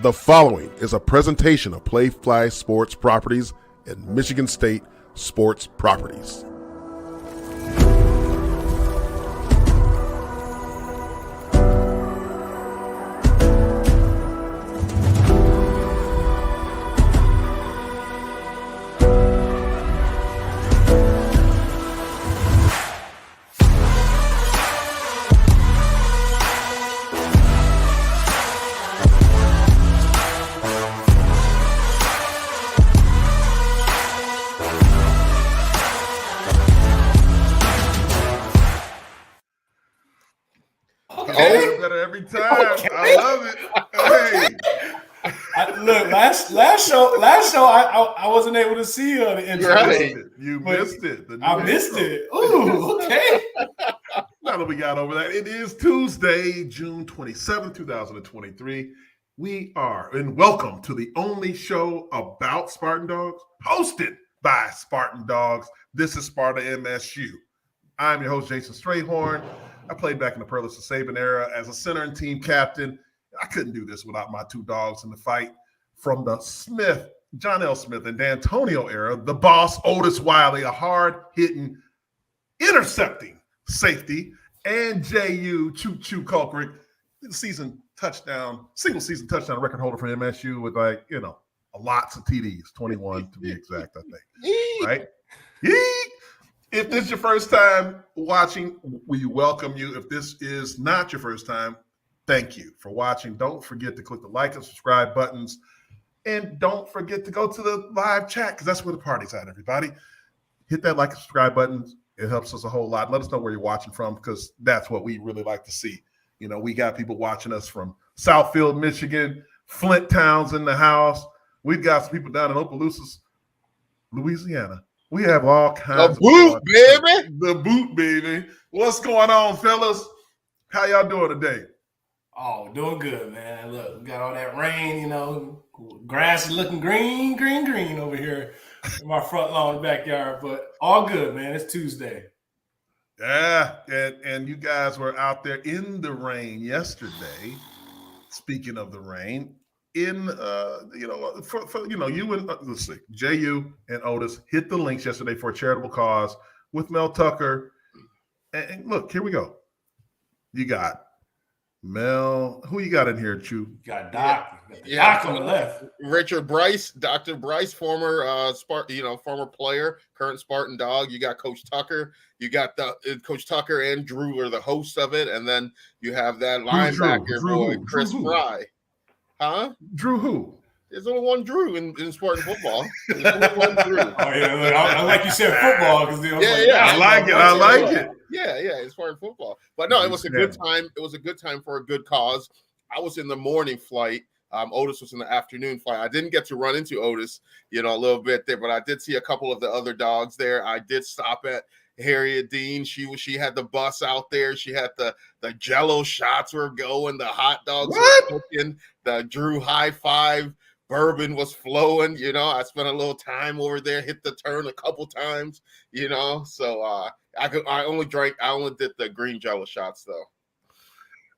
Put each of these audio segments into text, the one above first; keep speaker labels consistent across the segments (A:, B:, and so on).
A: The following is a presentation of Playfly Sports Properties and Michigan State Sports Properties. Better every time. Okay. I love it. Hey,
B: last show, I wasn't able to see you on the intro.
A: Right. You missed it.
B: I missed it. Ooh, okay.
A: Now that we got over that, it is Tuesday, June 27th, 2023. We are, and welcome to the only show about Spartan Dawgs, hosted by Spartan Dawgs. This is Sparta MSU. I'm your host, Jason Strayhorn. I played back in the Perlis and Saban era as a center and team captain. I couldn't do this without my two dogs in the fight. From the John L. Smith and D'Antonio era, the boss, Otis Wiley, a hard-hitting, intercepting safety, and Jehuu Caulcrick, single-season touchdown record holder for MSU with lots of TDs, 21 to be exact, I think. Right? If this is your first time watching, we welcome you. If this is not your first time, thank you for watching. Don't forget to click the like and subscribe buttons. And don't forget to go to the live chat because that's where the party's at, everybody. Hit that like and subscribe button. It helps us a whole lot. Let us know where you're watching from because that's what we really like to see. You know, we got people watching us from Southfield, Michigan, Flint Towns in the house. We've got some people down in Opelousas, Louisiana. We have all kinds
C: of boot, baby.
A: The boot, baby. What's going on, fellas? How y'all doing today?
B: Oh, doing good, man. Look, we got all that rain, grass is looking green over here in my front lawn backyard, but all good, man. It's Tuesday.
A: Yeah, and you guys were out there in the rain yesterday. Speaking of the rain, you and let's see, Jehuu and Otis hit the links yesterday for a charitable cause with Mel Tucker. And look, here we go. You got Mel. Who you got in here, Chew?
B: You got Doc. Doc on the left.
C: Richard Bryce, Dr. Bryce, former former player, current Spartan Dawg. You got Coach Tucker. You got Coach Tucker and Drew are the hosts of it, and then you have that linebacker boy, Chris Fry. Huh?
A: Drew who?
C: There's only one Drew in Spartan football. There's only one Drew.
B: Oh, yeah, I like you said football.
A: I like it.
C: Yeah, it's Spartan football. But no, it was a good time. It was a good time for a good cause. I was in the morning flight. Otis was in the afternoon flight. I didn't get to run into Otis, a little bit there, but I did see a couple of the other dogs there. I did stop at Harriet Dean. She had the bus out there. She had the Jello shots were going. The hot dogs were cooking. The Drew high five bourbon was flowing. I spent a little time over there. Hit the turn a couple times. So I only did the green Jello shots though.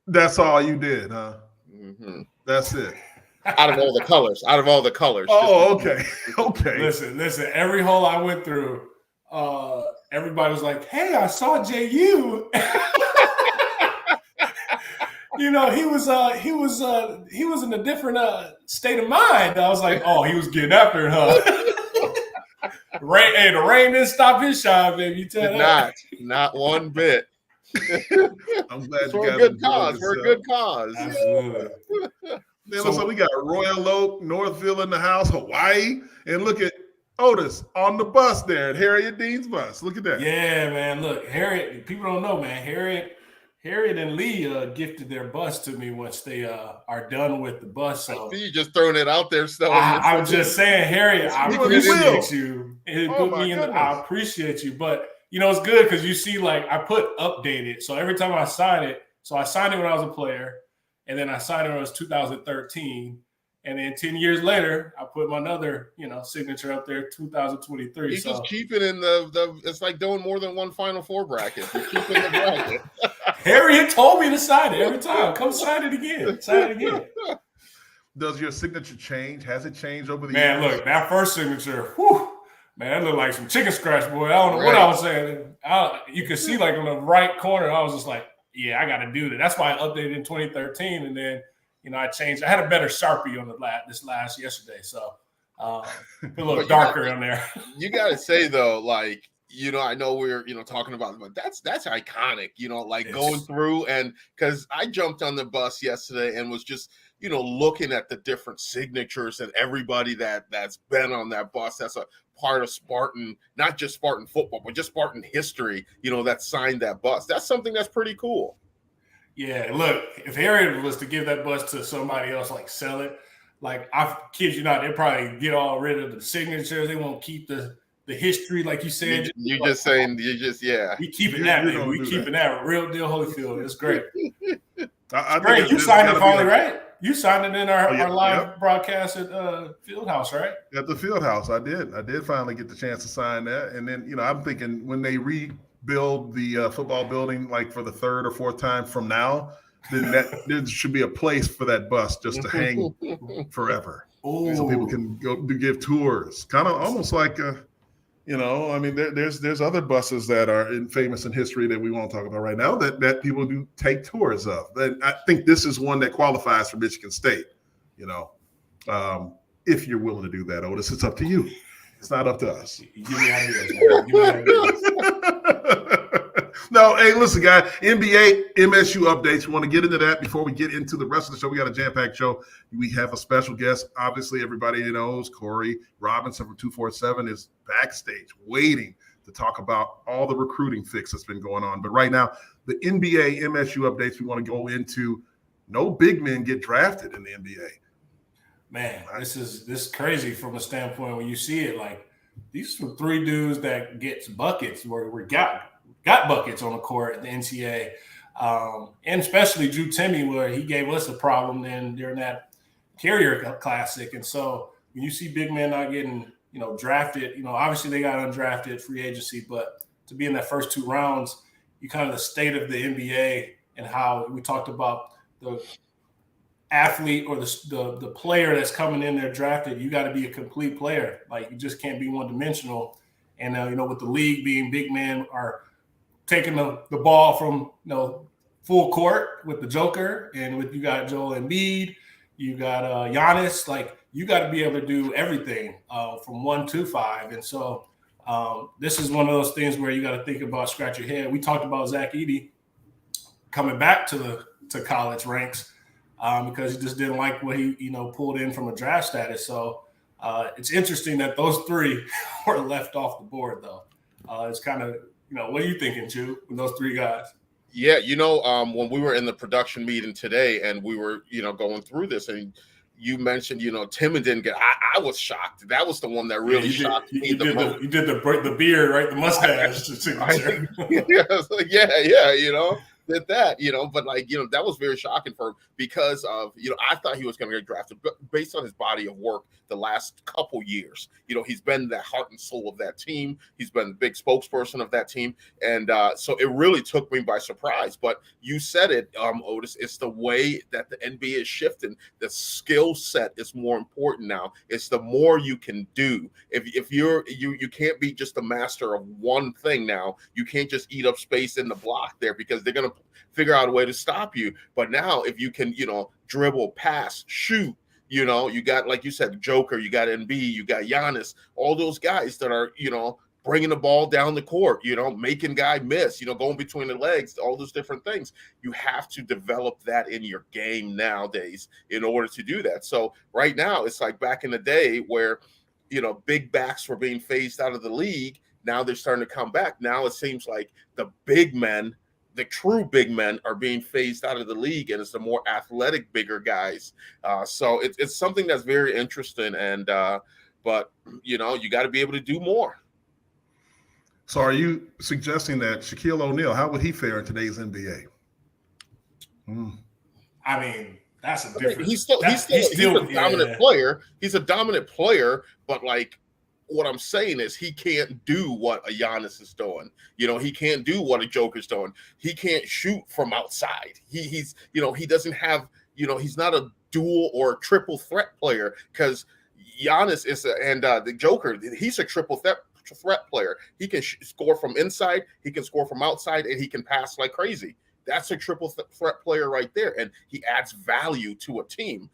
A: That's all you did, huh?
C: Mm-hmm.
A: That's it.
C: Out of all the colors.
A: Oh, okay.
B: Listen. Every hole I went through, everybody was like, "Hey, I saw Jehuu." He was in a different state of mind. I was like, "Oh, he was getting after it, huh?" The rain didn't stop his shine, baby. You tell that.
C: Not one bit.
A: I'm glad
C: for a good cause. For a good cause.
B: Absolutely.
A: So we got Royal Oak, Northville in the house, Hawaii, and look at Otis on the bus there at Harriet Dean's bus. Look at that.
B: Yeah, man. Look, Harriet. People don't know, man. Harriet and Lee gifted their bus to me once they are done with the bus. So
C: you just throwing it out there. So
B: I was just saying, Harriet, I appreciate you. I appreciate you, but it's good because you see, like I put updated. So every time I sign it, I signed it when I was a player, and then I signed it when it was 2013. And then 10 years later, I put my another, signature up there, 2023.
C: You just keep it in the it's like doing more than one Final Four bracket. You keep it in the bracket.
B: Harriet told me to sign it every time. Come sign it again.
A: Does your signature change? Has it changed over the
B: years? Man, look, that first signature, whew, man, that looked like some chicken scratch, boy. I don't know what I was saying. You could see like on the right corner, I was just like, yeah, I got to do that. That's why I updated in 2013, and then I changed. I had a better Sharpie on yesterday, so a little darker on there.
C: You got to say though, like, I know we're talking about it, but that's iconic. Going through, and because I jumped on the bus yesterday and was just looking at the different signatures and everybody that's been on that bus. That's a part of Spartan, not just Spartan football, but just Spartan history, that signed that bus. That's something that's pretty cool.
B: Yeah, look, if Harry was to give that bus to somebody else, like sell it, like I kid you not, they'll probably get all rid of the signatures. They won't keep the history, like you said.
C: We
B: keeping that, man. We keeping that real deal Holyfield. It's great. Great. You signed it finally, right? You signed it in our live broadcast at Fieldhouse, right?
A: At the Fieldhouse, I did. I did finally get the chance to sign that. And then, I'm thinking when they rebuild the football building, like for the third or fourth time from now, then there should be a place for that bus just to hang forever.
B: Ooh.
A: So people can go give tours. Kind of almost like there's other buses that are famous in history that we won't talk about right now that people do take tours of. And I think this is one that qualifies for Michigan State. If you're willing to do that, Otis, it's up to you. It's not up to us.
B: Give me ideas.
A: No, hey, listen, guys. NBA MSU updates. We want to get into that before we get into the rest of the show. We got a jam-packed show. We have a special guest. Obviously, everybody knows Corey Robinson from 247 is backstage waiting to talk about all the recruiting fix that's been going on. But right now, the NBA MSU updates we want to go into. No big men get drafted in the NBA.
B: Man, this is crazy from a standpoint when you see it. Like, these are three dudes that gets buckets where we got buckets on the court at the NCAA. And especially Drew Timme, where he gave us a problem then during that Carrier Classic. And so when you see big men not getting, drafted, obviously they got undrafted free agency, but to be in that first two rounds, you kind of the state of the NBA and how we talked about the athlete or the player that's coming in there drafted. You got to be a complete player. Like, you just can't be one-dimensional. And, with the league being big men are taking the ball from, full court with the Joker, and you got Joel Embiid, you got Giannis. Like, you got to be able to do everything from 1 to 5. And so this is one of those things where you got to think about, scratch your head. We talked about Zach Edey coming back to college ranks because he just didn't like what he pulled in from a draft status. So it's interesting that those three were left off the board, though. It's kind of, what are you thinking, Jehuu, with those three guys?
C: Yeah, when we were in the production meeting today and we were, going through this, and you mentioned, Timme didn't get. I was shocked. That was the one that really shocked me.
B: You did the beard, right? The mustache.
C: Yeah. Did that, but that was very shocking for him because of, I thought he was going to get drafted, but based on his body of work the last couple years, he's been the heart and soul of that team. He's been the big spokesperson of that team. And so it really took me by surprise. But you said it, Otis, it's the way that the NBA is shifting. The skill set is more important now. It's the more you can do. If you can't be just a master of one thing now. You can't just eat up space in the block there because they're going to figure out a way to stop you. But now if you can, dribble, pass, shoot, you got, like you said, Joker, you got Embiid, you got Giannis, all those guys that are, bringing the ball down the court, making guy miss, going between the legs, all those different things. You have to develop that in your game nowadays in order to do that. So right now it's like back in the day where, big backs were being phased out of the league. Now they're starting to come back. Now it seems like the big men, the true big men, are being phased out of the league, and it's the more athletic, bigger guys. So it's something that's very interesting. And but you got to be able to do more.
A: So are you suggesting that Shaquille O'Neal, how would he fare in today's NBA?
B: I mean, that's a different.
C: He's still a dominant player. He's a dominant player, but like, what I'm saying is he can't do what a Giannis is doing. He can't do what a Joker's doing. He can't shoot from outside. He doesn't have, he's not a dual or triple threat player, because Giannis is the Joker, he's a triple threat player. He can score from inside, he can score from outside, and he can pass like crazy. That's a triple threat player right there, and he adds value to a team.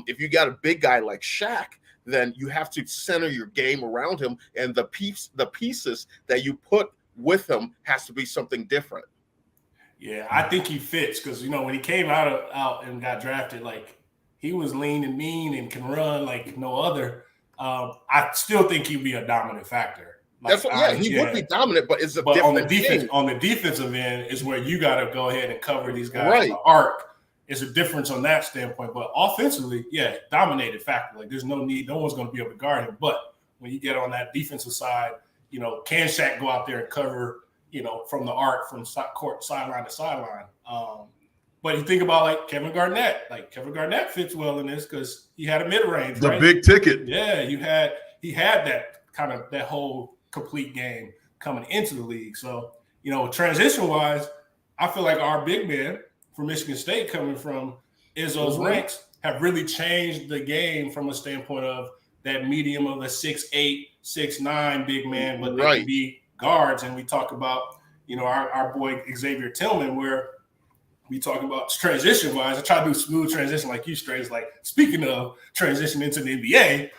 C: If you got a big guy like Shaq, then you have to center your game around him, and the pieces that you put with him has to be something different.
B: Yeah, I think he fits because, you know, when he came out and got drafted, like, he was lean and mean and can run like no other. I still think he'd be a dominant factor. Like,
C: he would be dominant, but it's different
B: on the defense.
C: thing.
B: On the defensive end is where you got to go ahead and cover these guys
C: right.
B: on the arc. It's a difference on that standpoint. But offensively, yeah, dominated factor. Like, there's no need. No one's going to be able to guard him. But when you get on that defensive side, you know, can Shaq go out there and cover, you know, from the arc, from court sideline to sideline? But you think about, like, Kevin Garnett. Like, Kevin Garnett fits well in this because he had a mid-range,
A: the big ticket.
B: Yeah, he had that kind of that whole complete game coming into the league. So, you know, transition-wise, I feel like our big men from Michigan State coming from Izzo's ranks have really changed the game from a standpoint of that medium of a 6'8", 6'9" big man, but they can be guards. And we talk about, you know, our boy Xavier Tillman, where we talk about transition-wise. I try to do smooth transition like you, Stray. It's like, speaking of transition into the NBA,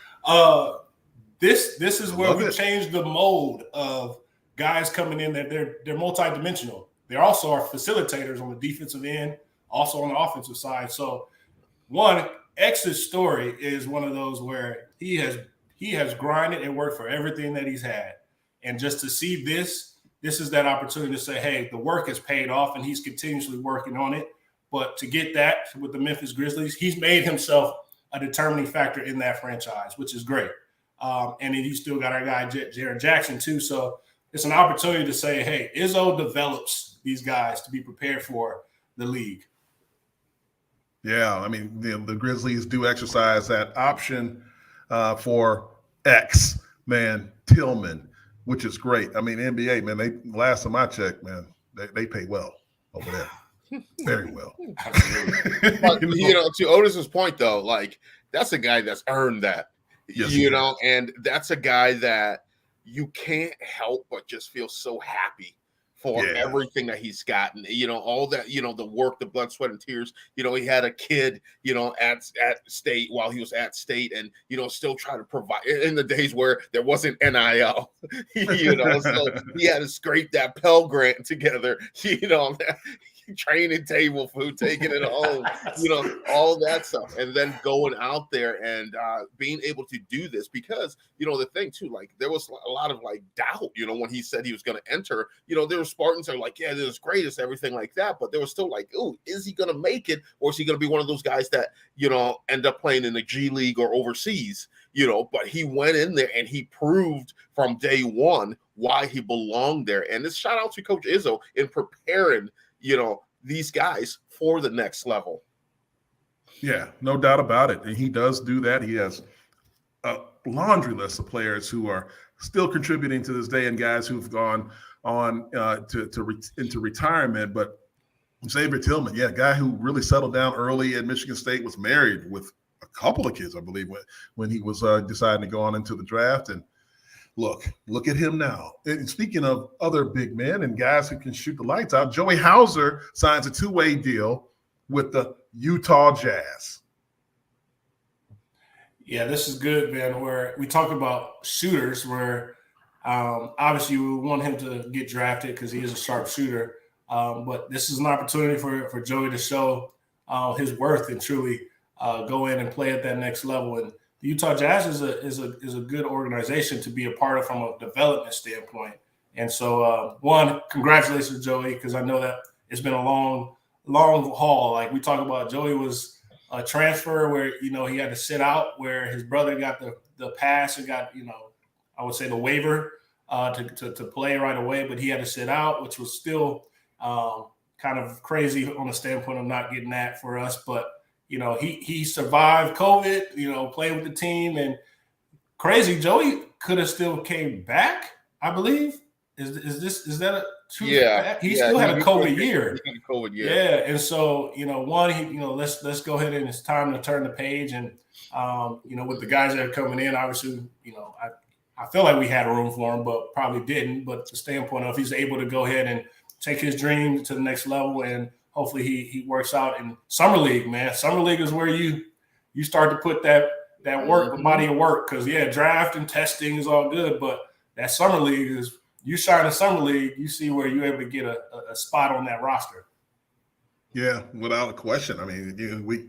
B: this is where we change the mold of guys coming in that they're multidimensional. They also are facilitators on the defensive end, also on the offensive side. So, one, X's story is one of those where he has grinded and worked for everything that he's had. And just to see this is that opportunity to say, hey, the work has paid off and he's continuously working on it. But to get that with the Memphis Grizzlies, he's made himself a determining factor in that franchise, which is great. And then you still got our guy, Jaren Jackson, too. So it's an opportunity to say, hey, Izzo develops these guys to be prepared for the league.
A: Yeah, I mean, the Grizzlies do exercise that option for X, man, Tillman, which is great. I mean, NBA, man, they last time I checked, man, they pay well over there. Very well.
C: But, you know, to Otis's point, though, like, that's a guy that's earned that.
A: Yes,
C: you know, and that's a guy that you can't help but just feel so happy for everything that he's gotten, you know, all that, you know, the work, the blood, sweat, and tears. You know, he had a kid, you know, at state while he was at state, and, you know, still trying to provide in the days where there wasn't NIL, you know, so he had to scrape that Pell Grant together, you know, training table food, taking it home, you know, all that stuff, and then going out there and being able to do this, because, you know, the thing too, like, there was a lot of like doubt, you know, when he said he was going to enter. You know, there were Spartans that are like, yeah, this is great, it's everything like that, but there was still like, oh, is he going to make it, or is he going to be one of those guys that, you know, end up playing in the G League or overseas, you know? But he went in there and he proved from day one why he belonged there. And this shout out to Coach Izzo in preparing, you know, these guys for the next level.
A: Yeah, no doubt about it. And he does do that. He has a laundry list of players who are still contributing to this day and guys who've gone on into retirement. But Xavier Tillman, yeah, a guy who really settled down early at Michigan State, was married with a couple of kids, I believe, when he was deciding to go on into the draft. And look at him now. And speaking of other big men and guys who can shoot the lights out, Joey Hauser signs a 2-way deal with the Utah Jazz.
B: Yeah, this is good, man, where we talk about shooters where obviously we want him to get drafted because he is a sharp shooter. But this is an opportunity for Joey to show his worth and truly go in and play at that next level. And the Utah Jazz is a good organization to be a part of from a development standpoint. And so, one, congratulations, Joey, because I know that it's been a long haul. Like we talk about, Joey was a transfer where, you know, he had to sit out, where his brother got the pass and got, you know, I would say the waiver to play right away, but he had to sit out, which was still kind of crazy on the standpoint of not getting that for us. But you know, he survived COVID, you know, played with the team, and crazy, Joey could have still came back, I believe. Is that a two?
C: Yeah,
B: he still had a COVID year.
C: He had a COVID year.
B: Yeah, and so let's go ahead and it's time to turn the page. And with the guys that are coming in, obviously, I feel like we had room for him, but probably didn't. But the standpoint of he's able to go ahead and take his dream to the next level, and hopefully he works out in summer league. Man, summer league is where you start to put that work, body of work, because draft and testing is all good, but that summer league is. You shine in summer league, you see where you're able to get a spot on that roster.
A: Yeah, without a question. I mean, we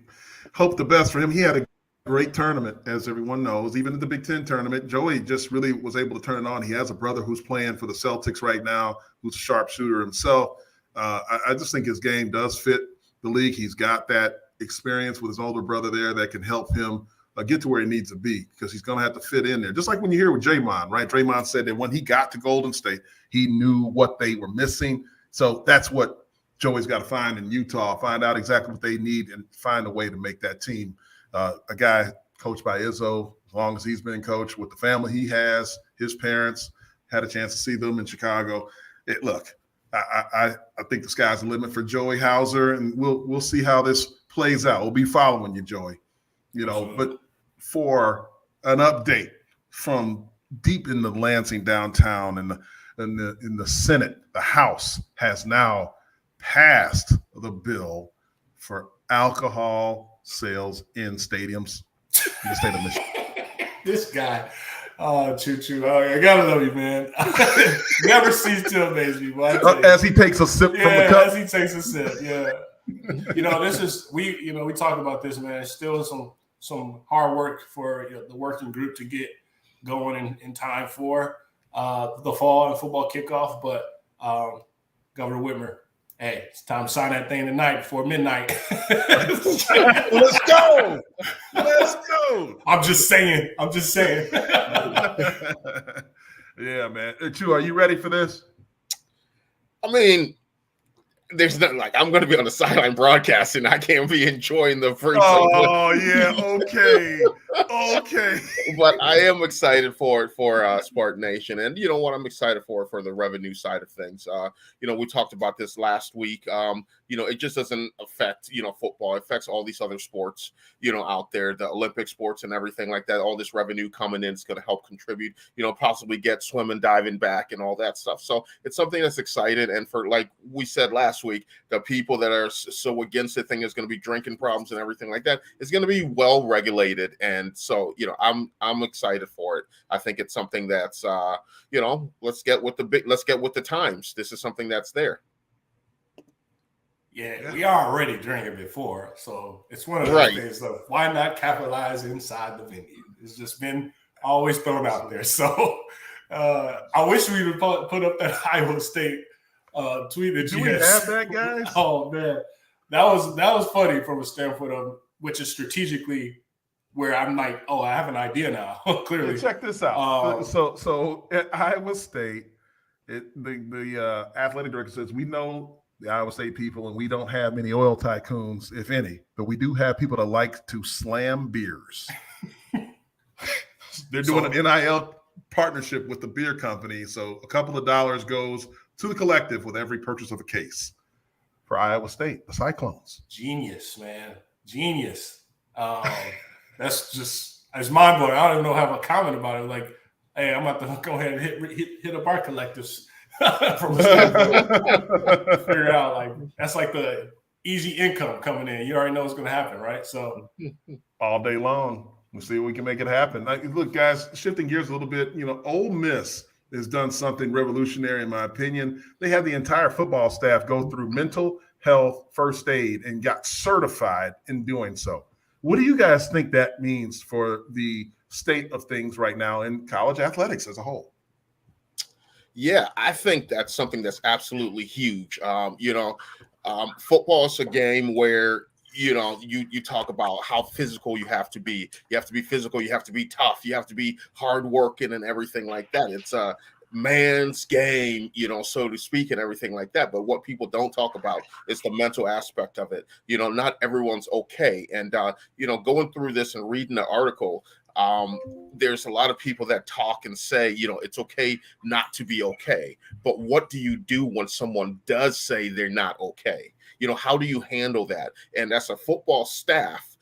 A: hope the best for him. He had a great tournament, as everyone knows. Even in the Big Ten tournament, Joey just really was able to turn it on. He has a brother who's playing for the Celtics right now, who's a sharpshooter himself. I just think his game does fit the league. He's got that experience with his older brother there that can help him get to where he needs to be, because he's going to have to fit in there. Just like when you hear with Draymond, right? Draymond said that when he got to Golden State, he knew what they were missing. So that's what Joey's got to find in Utah, find out exactly what they need and find a way to make that team. A guy coached by Izzo, as long as he's been coached, with the family he has, his parents, had a chance to see them in Chicago. I think the sky's the limit for Joey Hauser, and we'll see how this plays out. We'll be following you, Joey. But for an update from deep in the Lansing downtown in the Senate, the House has now passed the bill for alcohol sales in stadiums in the state of Michigan.
B: This guy, Choo, I gotta love you, man. Never cease to amaze me.
A: As he takes a sip from the cup.
B: As he takes a sip, yeah. This is we talk about this, man. It's still some hard work for the working group to get going in time for the fall and football kickoff. But Governor Whitmer, hey, it's time to sign that thing tonight before midnight.
A: Let's go.
B: I'm just saying.
A: Yeah, man. Chu, are you ready for this?
C: I mean, there's nothing like I'm going to be on the sideline broadcasting. I can't be enjoying the fruits.
A: Oh, yeah. Okay.
C: But I am excited for Spartan Nation. And you know what I'm excited for the revenue side of things. We talked about this last week. It just doesn't affect, football. It affects all these other sports, out there, the Olympic sports and everything like that. All this revenue coming in is going to help contribute, possibly get swimming, diving back and all that stuff. So it's something that's excited. And for, like we said last week, the people that are so against the thing is going to be drinking problems and everything like that. It's going to be well regulated. And so, I'm excited for it. I think it's something that's, let's get with the times. This is something that's there.
B: Yeah, we are already drinking before, so it's one of those things of why not capitalize inside the venue? It's just been always thrown out there. So I wish we would put up that Iowa State tweet that you had.
A: Have that, guys?
B: Oh man, that was funny from a standpoint of which is strategically where I'm like, oh, I have an idea now. Clearly,
A: yeah, check this out. So at Iowa State, the athletic director says we know the Iowa State people, and we don't have many oil tycoons, if any, but we do have people that like to slam beers. They're doing an NIL partnership with the beer company, so a couple of dollars goes to the collective with every purchase of a case for Iowa State, the Cyclones.
B: Genius, man. Genius. It's mind-blowing. I don't even know how to comment about it. Like, hey, I'm about to go ahead and hit up our collectives. From a standpoint, figure out like that's like the easy income coming in. You already know what's going to happen, right? So
A: all day long, we'll see if we can make it happen. Look, guys, shifting gears a little bit. Ole Miss has done something revolutionary, in my opinion. They had the entire football staff go through mental health first aid and got certified in doing so. What do you guys think that means for the state of things right now in college athletics as a whole?
C: Yeah, I think that's something that's absolutely huge. Football is a game where, you talk about how physical you have to be. You have to be physical. You have to be tough. You have to be hardworking and everything like that. It's a man's game, so to speak, and everything like that. But what people don't talk about is the mental aspect of it. Not everyone's okay. And, going through this and reading the article, there's a lot of people that talk and say, it's okay not to be okay. But what do you do when someone does say they're not okay? How do you handle that? And as a football staff,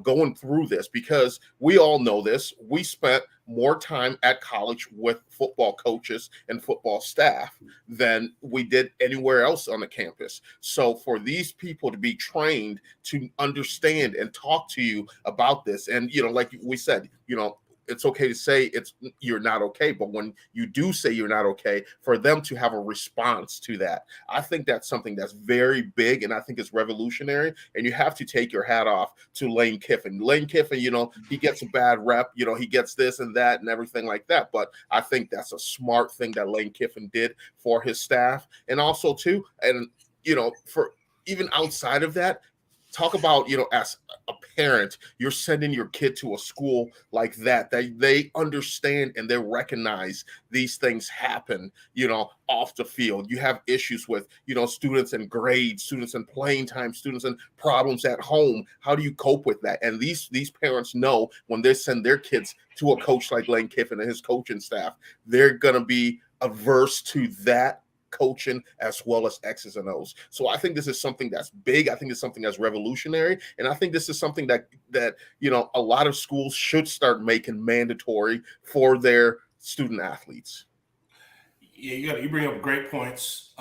C: going through this, because we all know this, we spent more time at college with football coaches and football staff than we did anywhere else on the campus. So for these people to be trained to understand and talk to you about this, and, like we said, it's okay to say you're not okay, but when you do say you're not okay, for them to have a response to that, I think that's something that's very big, and I think it's revolutionary. And you have to take your hat off to Lane Kiffin. Lane Kiffin, he gets a bad rep, he gets this and that and everything like that. But I think that's a smart thing that Lane Kiffin did for his staff, and also too, and for even outside of that. Talk about, as a parent, you're sending your kid to a school like that they understand and they recognize these things happen, off the field. You have issues with, students and grades, students and playing time, students and problems at home. How do you cope with that? And these parents know when they send their kids to a coach like Lane Kiffin and his coaching staff, they're going to be averse to that coaching as well as X's and O's. So I think this is something that's big. I think it's something that's revolutionary. And I think this is something that a lot of schools should start making mandatory for their student athletes.
B: Yeah, you bring up great points.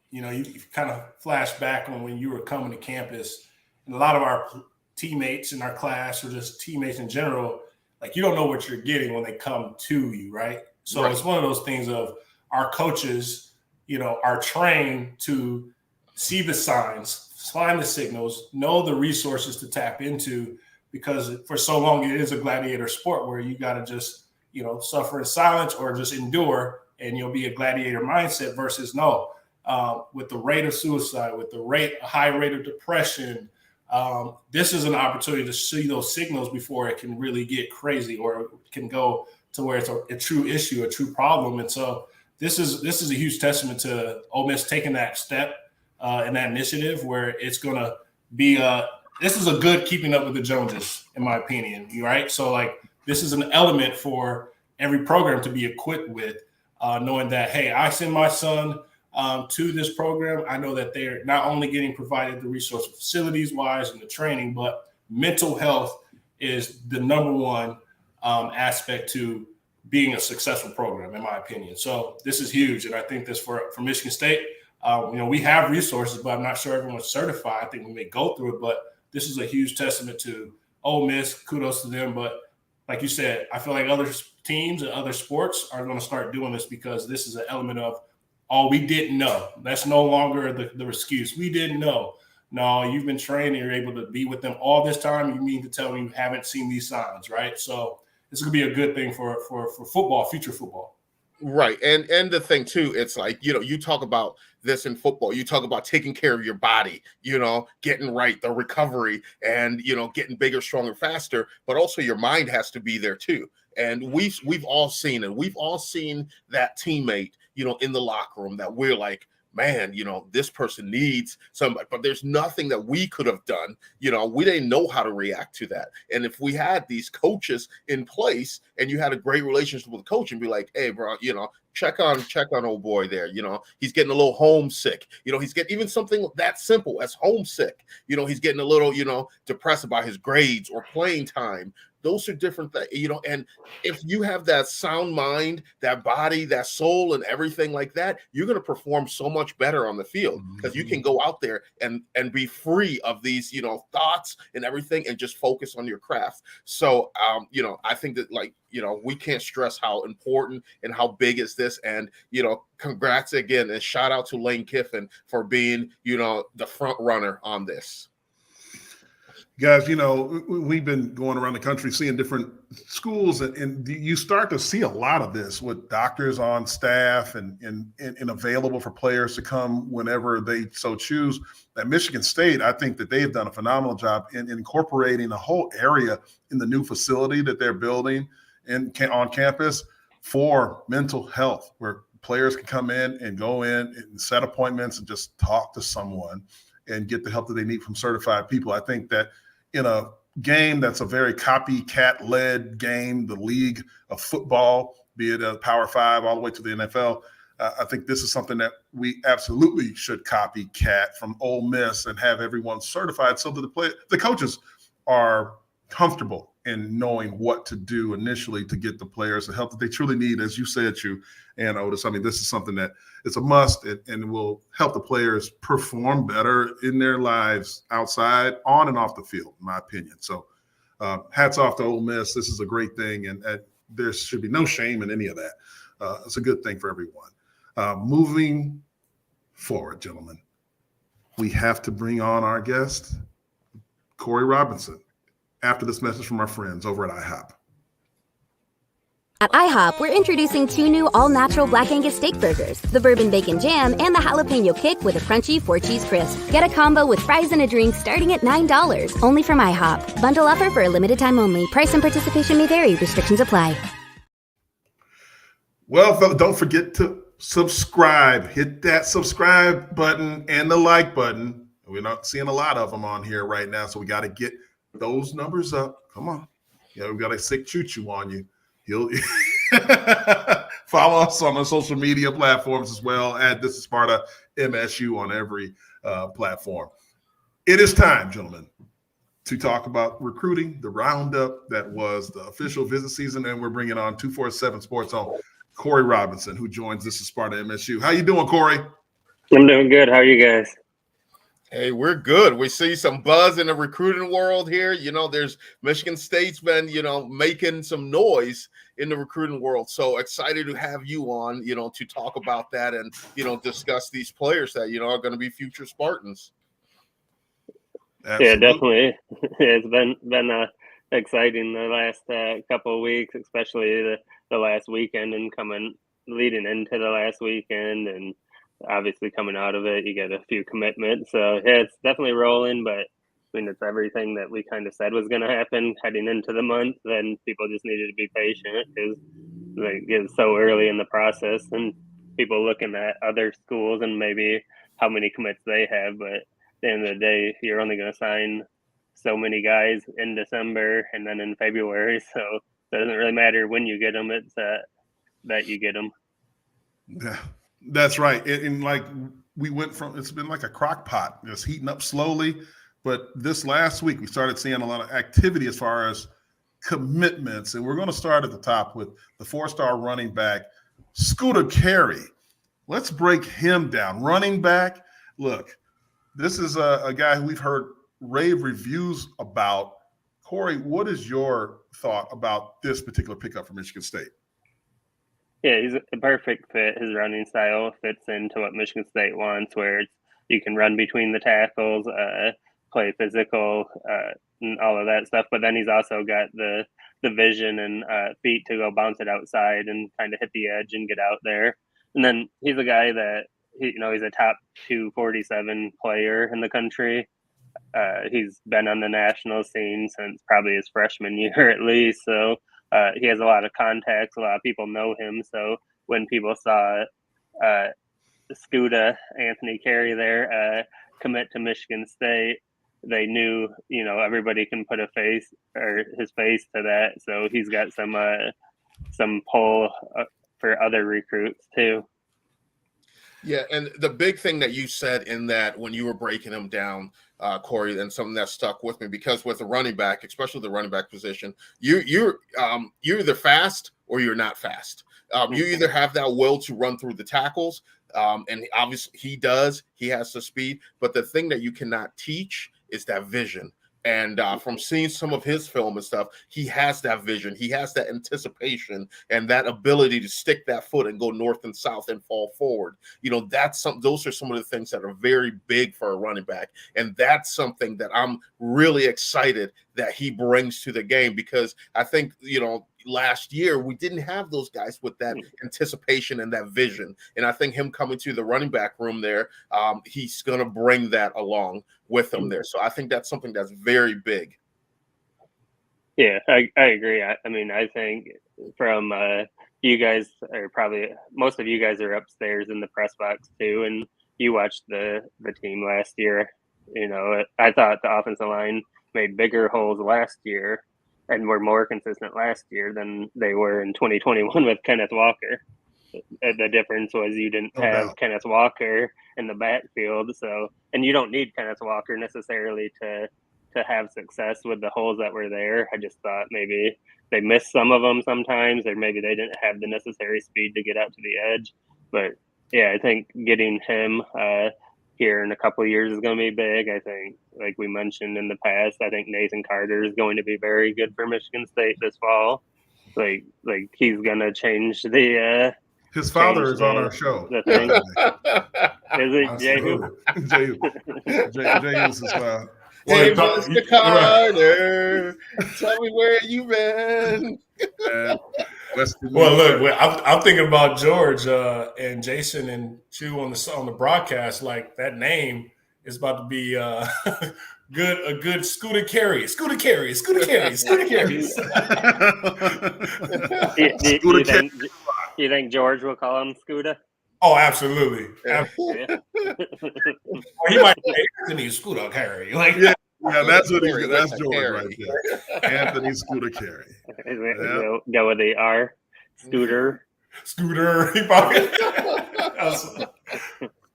B: You kind of flash back on when you were coming to campus, and a lot of our teammates in our class, or just teammates in general, like, you don't know what you're getting when they come to you, right? So It's one of those things of our coaches, are trained to see the signs, find the signals, know the resources to tap into, because for so long it is a gladiator sport where you got to just, suffer in silence or just endure, and you'll be a gladiator mindset versus with the rate of suicide, with the high rate of depression, this is an opportunity to see those signals before it can really get crazy, or it can go to where it's a true issue, a true problem. And so this is a huge testament to Ole Miss taking that step and that initiative, where it's going to be this is a good keeping up with the Joneses, in my opinion, right? So, like, this is an element for every program to be equipped with, knowing that, hey, I send my son to this program. I know that they're not only getting provided the resources facilities-wise and the training, but mental health is the number one aspect to being a successful program, in my opinion. So this is huge. And I think this for Michigan State, we have resources, but I'm not sure everyone's certified. I think we may go through it, but this is a huge testament to Ole Miss. Kudos to them. But like you said, I feel like other teams and other sports are going to start doing this, because this is an element of, we didn't know. That's no longer the excuse. We didn't know. No, you've been trained and you're able to be with them all this time. You mean to tell me you haven't seen these signs, right? So it's going to be a good thing for football, future football.
C: Right. And the thing too, it's like, you talk about this in football, you talk about taking care of your body, getting right, the recovery, and, getting bigger, stronger, faster, but also your mind has to be there too. And we've all seen it. We've all seen that teammate, in the locker room that we're like, man, this person needs somebody, but there's nothing that we could have done. We didn't know how to react to that. And if we had these coaches in place and you had a great relationship with the coach and be like, hey, bro, check on old boy there. He's getting a little homesick. He's getting even something that simple as homesick. He's getting a little, depressed about his grades or playing time. Those are different things, and if you have that sound mind, that body, that soul, and everything like that, you're going to perform so much better on the field, because you can go out there and be free of these, thoughts and everything, and just focus on your craft. So, I think that, like, we can't stress how important and how big is this. And, congrats again, and shout out to Lane Kiffin for being, the front runner on this.
A: Guys, we've been going around the country seeing different schools, and you start to see a lot of this with doctors on staff and available for players to come whenever they so choose. At Michigan State, I think that they've done a phenomenal job in incorporating a whole area in the new facility that they're building on campus for mental health, where players can come in and go in and set appointments and just talk to someone and get the help that they need from certified people. I think that in a game that's a very copycat-led game, the league of football, be it a Power 5 all the way to the NFL. I think this is something that we absolutely should copycat from Ole Miss and have everyone certified so that the coaches are comfortable in knowing what to do initially to get the players the help that they truly need, as you said, you and Otis. I mean, this is something that it's a must and will help the players perform better in their lives outside, on and off the field, in my opinion. So hats off to Ole Miss. This is a great thing, and there should be no shame in any of that. It's a good thing for everyone. Moving forward, gentlemen, we have to bring on our guest, Corey Robinson, after this message from our friends over at IHOP.
D: At IHOP, we're introducing 2 new all-natural Black Angus steak burgers, the bourbon bacon jam and the jalapeno kick with a crunchy 4-cheese crisp. Get a combo with fries and a drink starting at $9, only from IHOP. Bundle offer for a limited time only. Price and participation may vary. Restrictions apply.
A: Well, fella, don't forget to subscribe. Hit that subscribe button and the like button. We're not seeing a lot of them on here right now, so we got to get those numbers up. Come on. Yeah, we got a sick choo-choo on you. You'll follow us on the social media platforms as well. This is Sparta MSU on every platform. It is time, gentlemen, to talk about recruiting, the roundup that was the official visit season, and we're bringing on 247 Sports on Corey Robinson, who joins This is Sparta MSU. How you doing, Corey?
E: I'm doing good. How are you guys?
C: Hey, we're good. We see some buzz in the recruiting world here. You know, there's Michigan State's been, making some noise in the recruiting world. So excited to have you on, to talk about that and, discuss these players that, are going to be future Spartans.
A: Absolutely.
E: Yeah, definitely. It's been exciting the last couple of weeks, especially the last weekend and leading into the last weekend, and obviously coming out of it, you get a few commitments. So yeah, it's definitely rolling, but I mean, it's everything that we kind of said was going to happen heading into the month. Then people just needed to be patient because it's so early in the process, and people looking at other schools and maybe how many commits they have. But at the end of the day, you're only going to sign so many guys in December and then in February. So it doesn't really matter when you get them. It's that you get them.
A: Yeah. That's right. And like we went from, it's been like a crock pot, just heating up slowly. But this last week, we started seeing a lot of activity as far as commitments. And we're going to start at the top with the 4-star running back, Carrie. Let's break him down. Running back, look, this is a guy who we've heard rave reviews about. Corey, what is your thought about this particular pickup for Michigan State?
E: Yeah, he's a perfect fit. His running style fits into what Michigan State wants, where you can run between the tackles, play physical, and all of that stuff. But then he's also got the vision and feet to go bounce it outside and kind of hit the edge and get out there. And then he's a guy that, he's a top 247 player in the country. He's been on the national scene since probably his freshman year at least. So he has a lot of contacts. A lot of people know him. So when people saw Anthony Carrie there commit to Michigan State, they knew, everybody can put his face to that. So he's got some pull for other recruits too.
C: Yeah, and the big thing that you said in that when you were breaking him down, Corey, and something that stuck with me, because with the running back, especially the running back position, you're either fast or you're not fast. You either have that will to run through the tackles, and obviously he does. He has the speed, but the thing that you cannot teach is that vision. And from seeing some of his film and stuff, he has that vision. He has that anticipation and that ability to stick that foot and go north and south and fall forward. Those are some of the things that are very big for a running back. And that's something that I'm really excited that he brings to the game, because I think, last year we didn't have those guys with that anticipation and that vision. And I think him coming to the running back room there, he's going to bring that along with him there. So I think that's something that's very big.
E: Yeah, I agree. I think from you guys, or probably most of you guys are upstairs in the press box too, and you watched the team last year. I thought the offensive line made bigger holes last year and were more consistent last year than they were in 2021 with Kenneth Walker. The difference was you didn't have Kenneth Walker in the backfield, and you don't need Kenneth Walker necessarily to have success with the holes that were there. I just thought maybe they missed some of them sometimes, or maybe they didn't have the necessary speed to get out to the edge. But yeah, I think getting him here in a couple of years is going to be big. I think, like we mentioned in the past, I think Nathan Carter is going to be very good for Michigan State this fall. Like he's going to change the.
A: His father is on our show.
E: The thing. Is it Jehuu?
A: Jehuu is his father.
C: Hey, Mr. Carter, tell me where you been.
B: Well, look, I'm thinking about George and Jason and Chu on the broadcast. Like, that name is about to be a good Scooter Carrie.
E: You think George will call him Scooter?
B: Oh, absolutely. Yeah. Or he might say Anthony Scooter Carrie. Like,
A: yeah, that's what he's. That's George right there. Anthony Scooter Carrie.
E: Go with the R. Scooter.
B: He probably.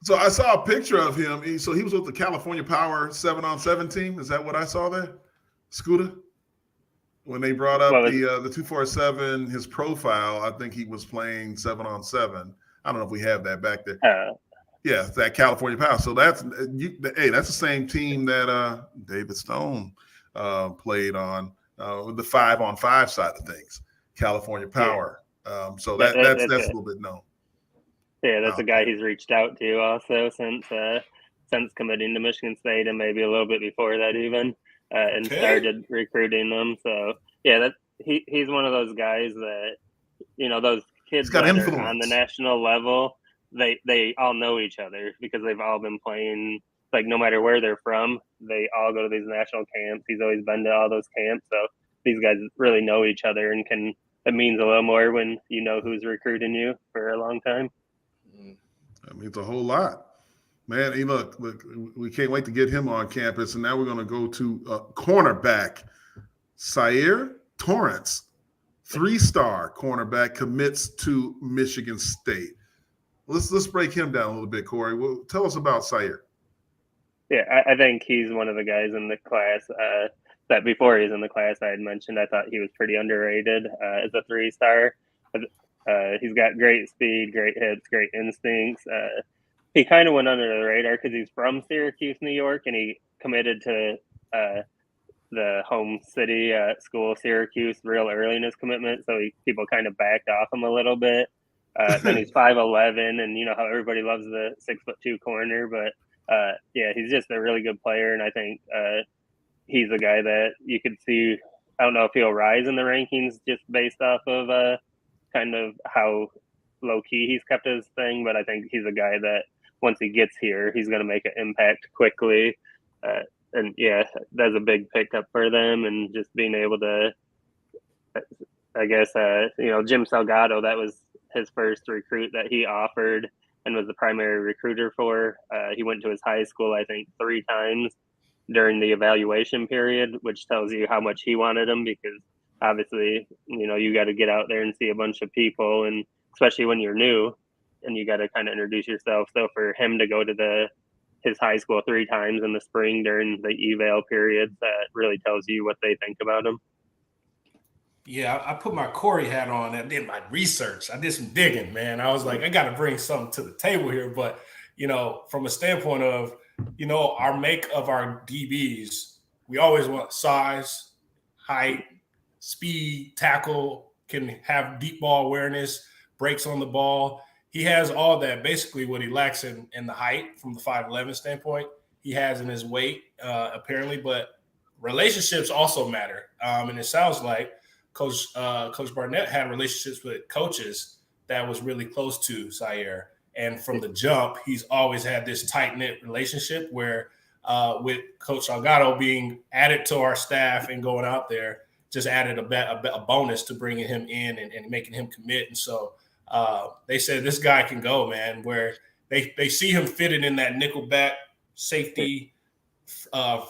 A: So I saw a picture of him. So he was with the California Power 7-on-7 team. Is that what I saw there? Scooter? When they brought up the 247, his profile, I think he was playing 7-on-7. I don't know if we have that back there. Yeah, that California Power. So that's the same team that David Stone played on with the 5-on-5 side of things. California Power. So that's a little bit known.
E: Yeah, that's a guy he's reached out to also since committing to Michigan State, and maybe a little bit before that even, and started recruiting them. So yeah, he's one of those guys that, those kids that are on the national level, they all know each other because they've all been playing. Like, no matter where they're from, they all go to these national camps. He's always been to all those camps, so these guys really know each other, and it means a little more when you know who's recruiting you for a long time.
A: That means a whole lot, man. Hey, look, we can't wait to get him on campus, and now we're going to go to cornerback Syair Torrence, 3-star cornerback, commits to Michigan State. Let's break him down a little bit, Corey. Well, tell us about Syair.
E: Yeah, I think he's one of the guys in the class that before he was in the class I had mentioned. I thought he was pretty underrated as a 3-star. He's got great speed, great hips, great instincts. He kind of went under the radar because he's from Syracuse, New York, and he committed to the home city school, Syracuse, real early in his commitment. So people kind of backed off him a little bit. Then he's 5'11", and you know how everybody loves the 6'2" corner, but yeah, he's just a really good player, and I think he's a guy that you could see. I don't know if he'll rise in the rankings just based off of kind of how low key he's kept his thing, but I think he's a guy that once he gets here, he's going to make an impact quickly. And yeah, that's a big pickup for them, and just being able to, I guess, Jim Salgado, that was his first recruit that he offered and was the primary recruiter for. He went to his high school, I think, 3 times during the evaluation period, which tells you how much he wanted him, because obviously, you got to get out there and see a bunch of people, and especially when you're new and you got to kind of introduce yourself. So for him to go to his high school 3 times in the spring during the eval period, that really tells you what they think about him.
B: Yeah, I put my Corey hat on and did my research. I did some digging, man. I was like, I got to bring something to the table here. But, from a standpoint of, our make of our DBs, we always want size, height, speed, tackle, can have deep ball awareness, breaks on the ball. He has all that. Basically what he lacks in the height from the 5'11" standpoint, he has in his weight, apparently. But relationships also matter. And it sounds like Coach Barnett had relationships with coaches that was really close to Syair. And from the jump, he's always had this tight-knit relationship where with Coach Salgado being added to our staff and going out there, just added a bonus to bringing him in and making him commit. And so they said this guy can go, man, where they see him fitted in that nickelback safety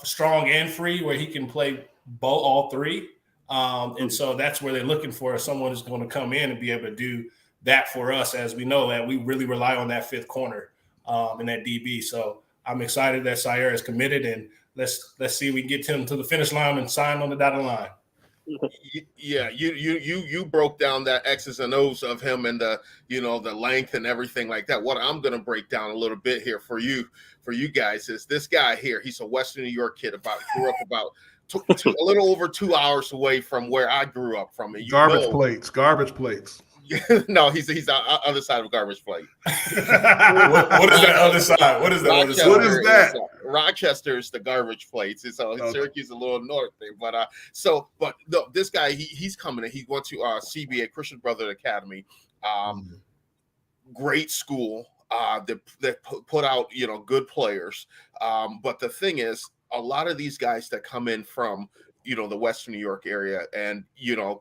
B: strong and free, where he can play all three. And so that's where they're looking for someone who's going to come in and be able to do that for us, as we know that we really rely on that fifth corner and that DB. So I'm excited that Syair is committed, and let's see if we can get him to the finish line and sign on the dotted line.
C: Yeah, you broke down that X's and O's of him and the length and everything like that. What I'm going to break down a little bit here for you guys is this guy here. He's a Western New York kid. Grew up about a little over 2 hours away from where I grew up from. And
A: garbage plates.
C: No, he's the other side of garbage plate.
B: What is that other side? What is that?
A: What is that?
C: Rochester is the garbage plates. So Syracuse is a little north there. But no, this guy he's coming in. He went to CBA, Christian Brothers Academy. Great school. That put out good players. But the thing is, a lot of these guys that come in from the Western New York area, and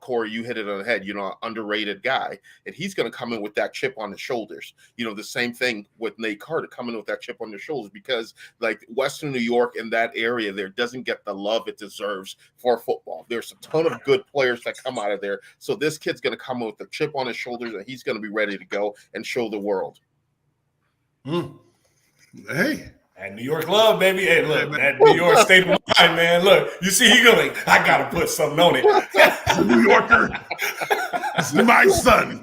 C: Corey, you hit it on the head, underrated guy, and he's going to come in with that chip on his shoulders. The same thing with Nate Carter, coming in with that chip on their shoulders, because like Western New York in that area there doesn't get the love it deserves for football. There's a ton of good players that come out of there, so this kid's going to come in with a chip on his shoulders, and he's going to be ready to go and show the world.
A: Hey.
B: That New York love, baby. Hey, look, that New York state of mind, man. Look, you see, he going, I got to put something on it.
A: The New Yorker. This is my son.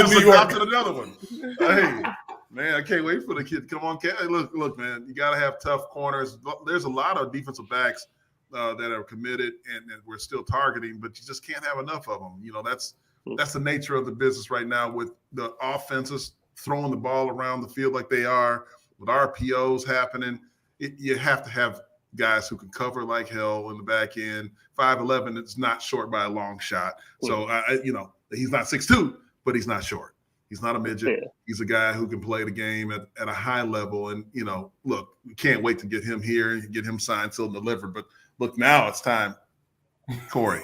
B: New York.
A: Another one. Hey, man, I can't wait for the kid. Come on, hey, look, man, you got to have tough corners. There's a lot of defensive backs that are committed and we're still targeting, but you just can't have enough of them. That's the nature of the business right now with the offenses throwing the ball around the field like they are. With RPOs happening, you have to have guys who can cover like hell in the back end. 5'11" is not short by a long shot. So, he's not 6'2", but he's not short. He's not a midget. Yeah. He's a guy who can play the game at a high level. And, look, we can't wait to get him here and get him signed, sealed, and delivered. But, look, now it's time, Corey.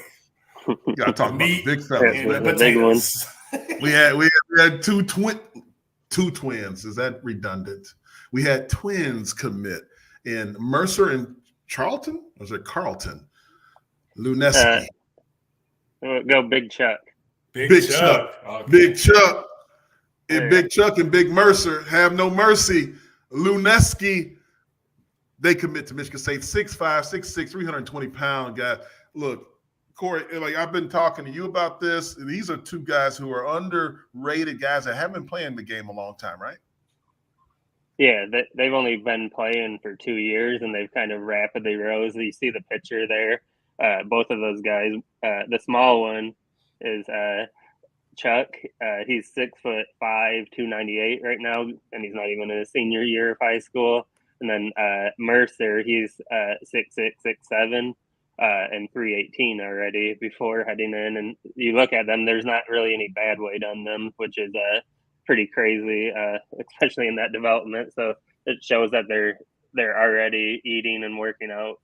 A: You got to talk about the big fellas.
E: The big ones.
A: We had two twins. Is that redundant? We had twins commit in Mercer and Charlton. Or was it Carlton? Luneski.
E: Go Big Chuck.
A: Big Chuck. Okay. Big Chuck. And Big Chuck and Big Mercer have no mercy. Luneski, they commit to Michigan State. 6'5", 6'6", 320-pound guy. Look, Corey, I've been talking to you about this. These are two guys who are underrated guys that haven't been playing the game a long time, right?
E: Yeah, they've only been playing for 2 years, and they've kind of rapidly rose. You see the picture there. Both of those guys. The small one is Chuck. He's 6'5", 298 right now, and he's not even in his senior year of high school. And then Mercer, he's 6'6", 6'7", and 318 already before heading in. And you look at them, there's not really any bad weight on them, which is pretty crazy, especially in that development. So it shows that they're already eating and working out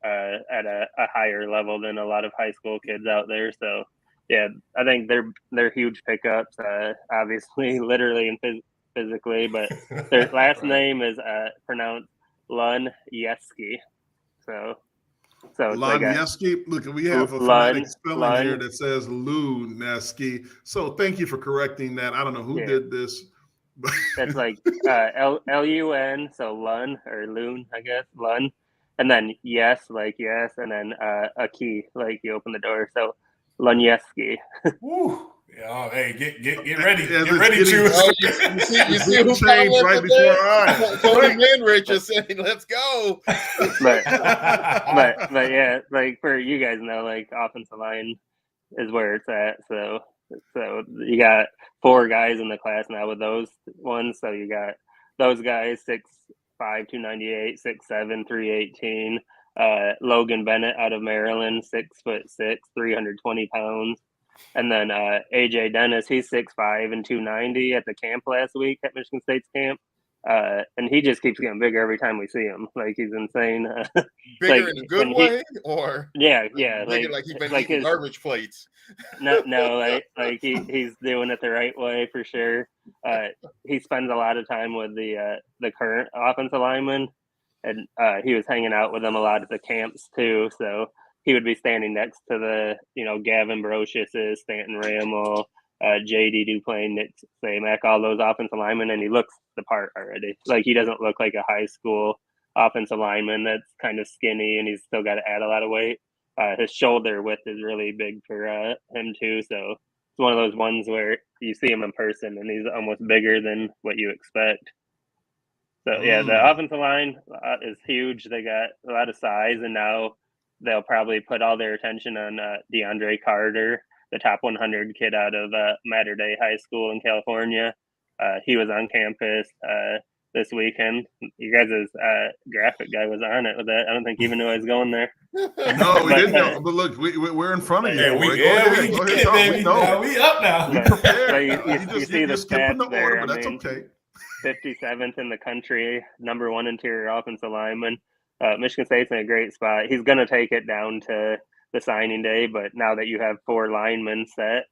E: at a higher level than a lot of high school kids out there. So yeah, I think they're huge pickups, obviously, literally and physically. But their last name is pronounced Luneski. So
A: Luneski. Look, we have a phonetic spelling here that says Luneski. So thank you for correcting that. I don't know who did this.
E: That's like Lun, so Lun or Loon, I guess, Lun. And then yes, like yes, and then a key, like you open the door. So Luneski.
B: Woo. Yeah, hey, get ready. Get ready, Chew.
C: You see who changed right before our eyes. Tony Manrich just saying, let's go.
E: But yeah, like for you guys know, like offensive line is where it's at. So you got 4 guys in the class now with those ones. So you got those guys, 6'5", 298, 6'7", 318. Logan Bennett out of Maryland, 6'6", 320 pounds. And then AJ Dennis, he's 6'5" and 290 at the camp last week at Michigan State's camp. And he just keeps getting bigger every time we see him. Like, he's insane.
C: Bigger like, in a good way? Or
E: yeah.
C: Bigger like he's been eating garbage plates.
E: No, like he's doing it the right way for sure. He spends a lot of time with the current offensive lineman. and he was hanging out with them a lot at the camps too. So he would be standing next to the, Gavin Brociouses, Stanton Ramel, JD Duplain, Nick Samac, all those offensive linemen, and he looks the part already. Like, he doesn't look like a high school offensive lineman that's kind of skinny and he's still got to add a lot of weight. His shoulder width is really big for him too. So it's one of those ones where you see him in person and he's almost bigger than what you expect. So yeah, the offensive line is huge. They got a lot of size, and now they'll probably put all their attention on DeAndre Carter, the top 100 kid out of Mater Dei High School in California. He was on campus this weekend. You guys' graphic guy was on it with that. I don't think he even knew I was going there.
A: No, we didn't know. But look, we're in front of you.
B: We know. We up now.
E: You see the stats there.
A: But that's okay.
E: 57th in the country, number 1 interior offensive lineman. Michigan State's in a great spot. He's going to take it down to the signing day, but now that you have 4 linemen set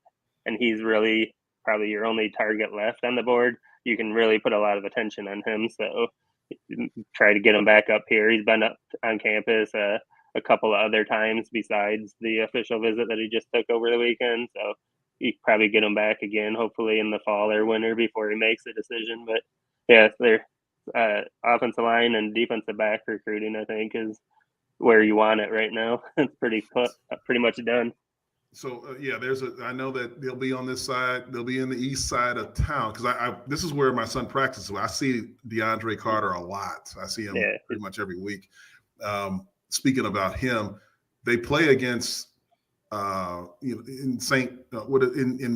E: and he's really probably your only target left on the board, you can really put a lot of attention on him. So try to get him back up here. He's been up on campus a couple of other times besides the official visit that he just took over the weekend. So you probably get him back again, hopefully in the fall or winter before he makes a decision. But yeah, their offensive line and defensive back recruiting, I think, is where you want it right now. It's pretty much done.
A: So I know that they'll be on this side. They'll be in the east side of town because this is where my son practices. I see DeAndre Carter a lot. I see him pretty much every week. Speaking about him, they play against in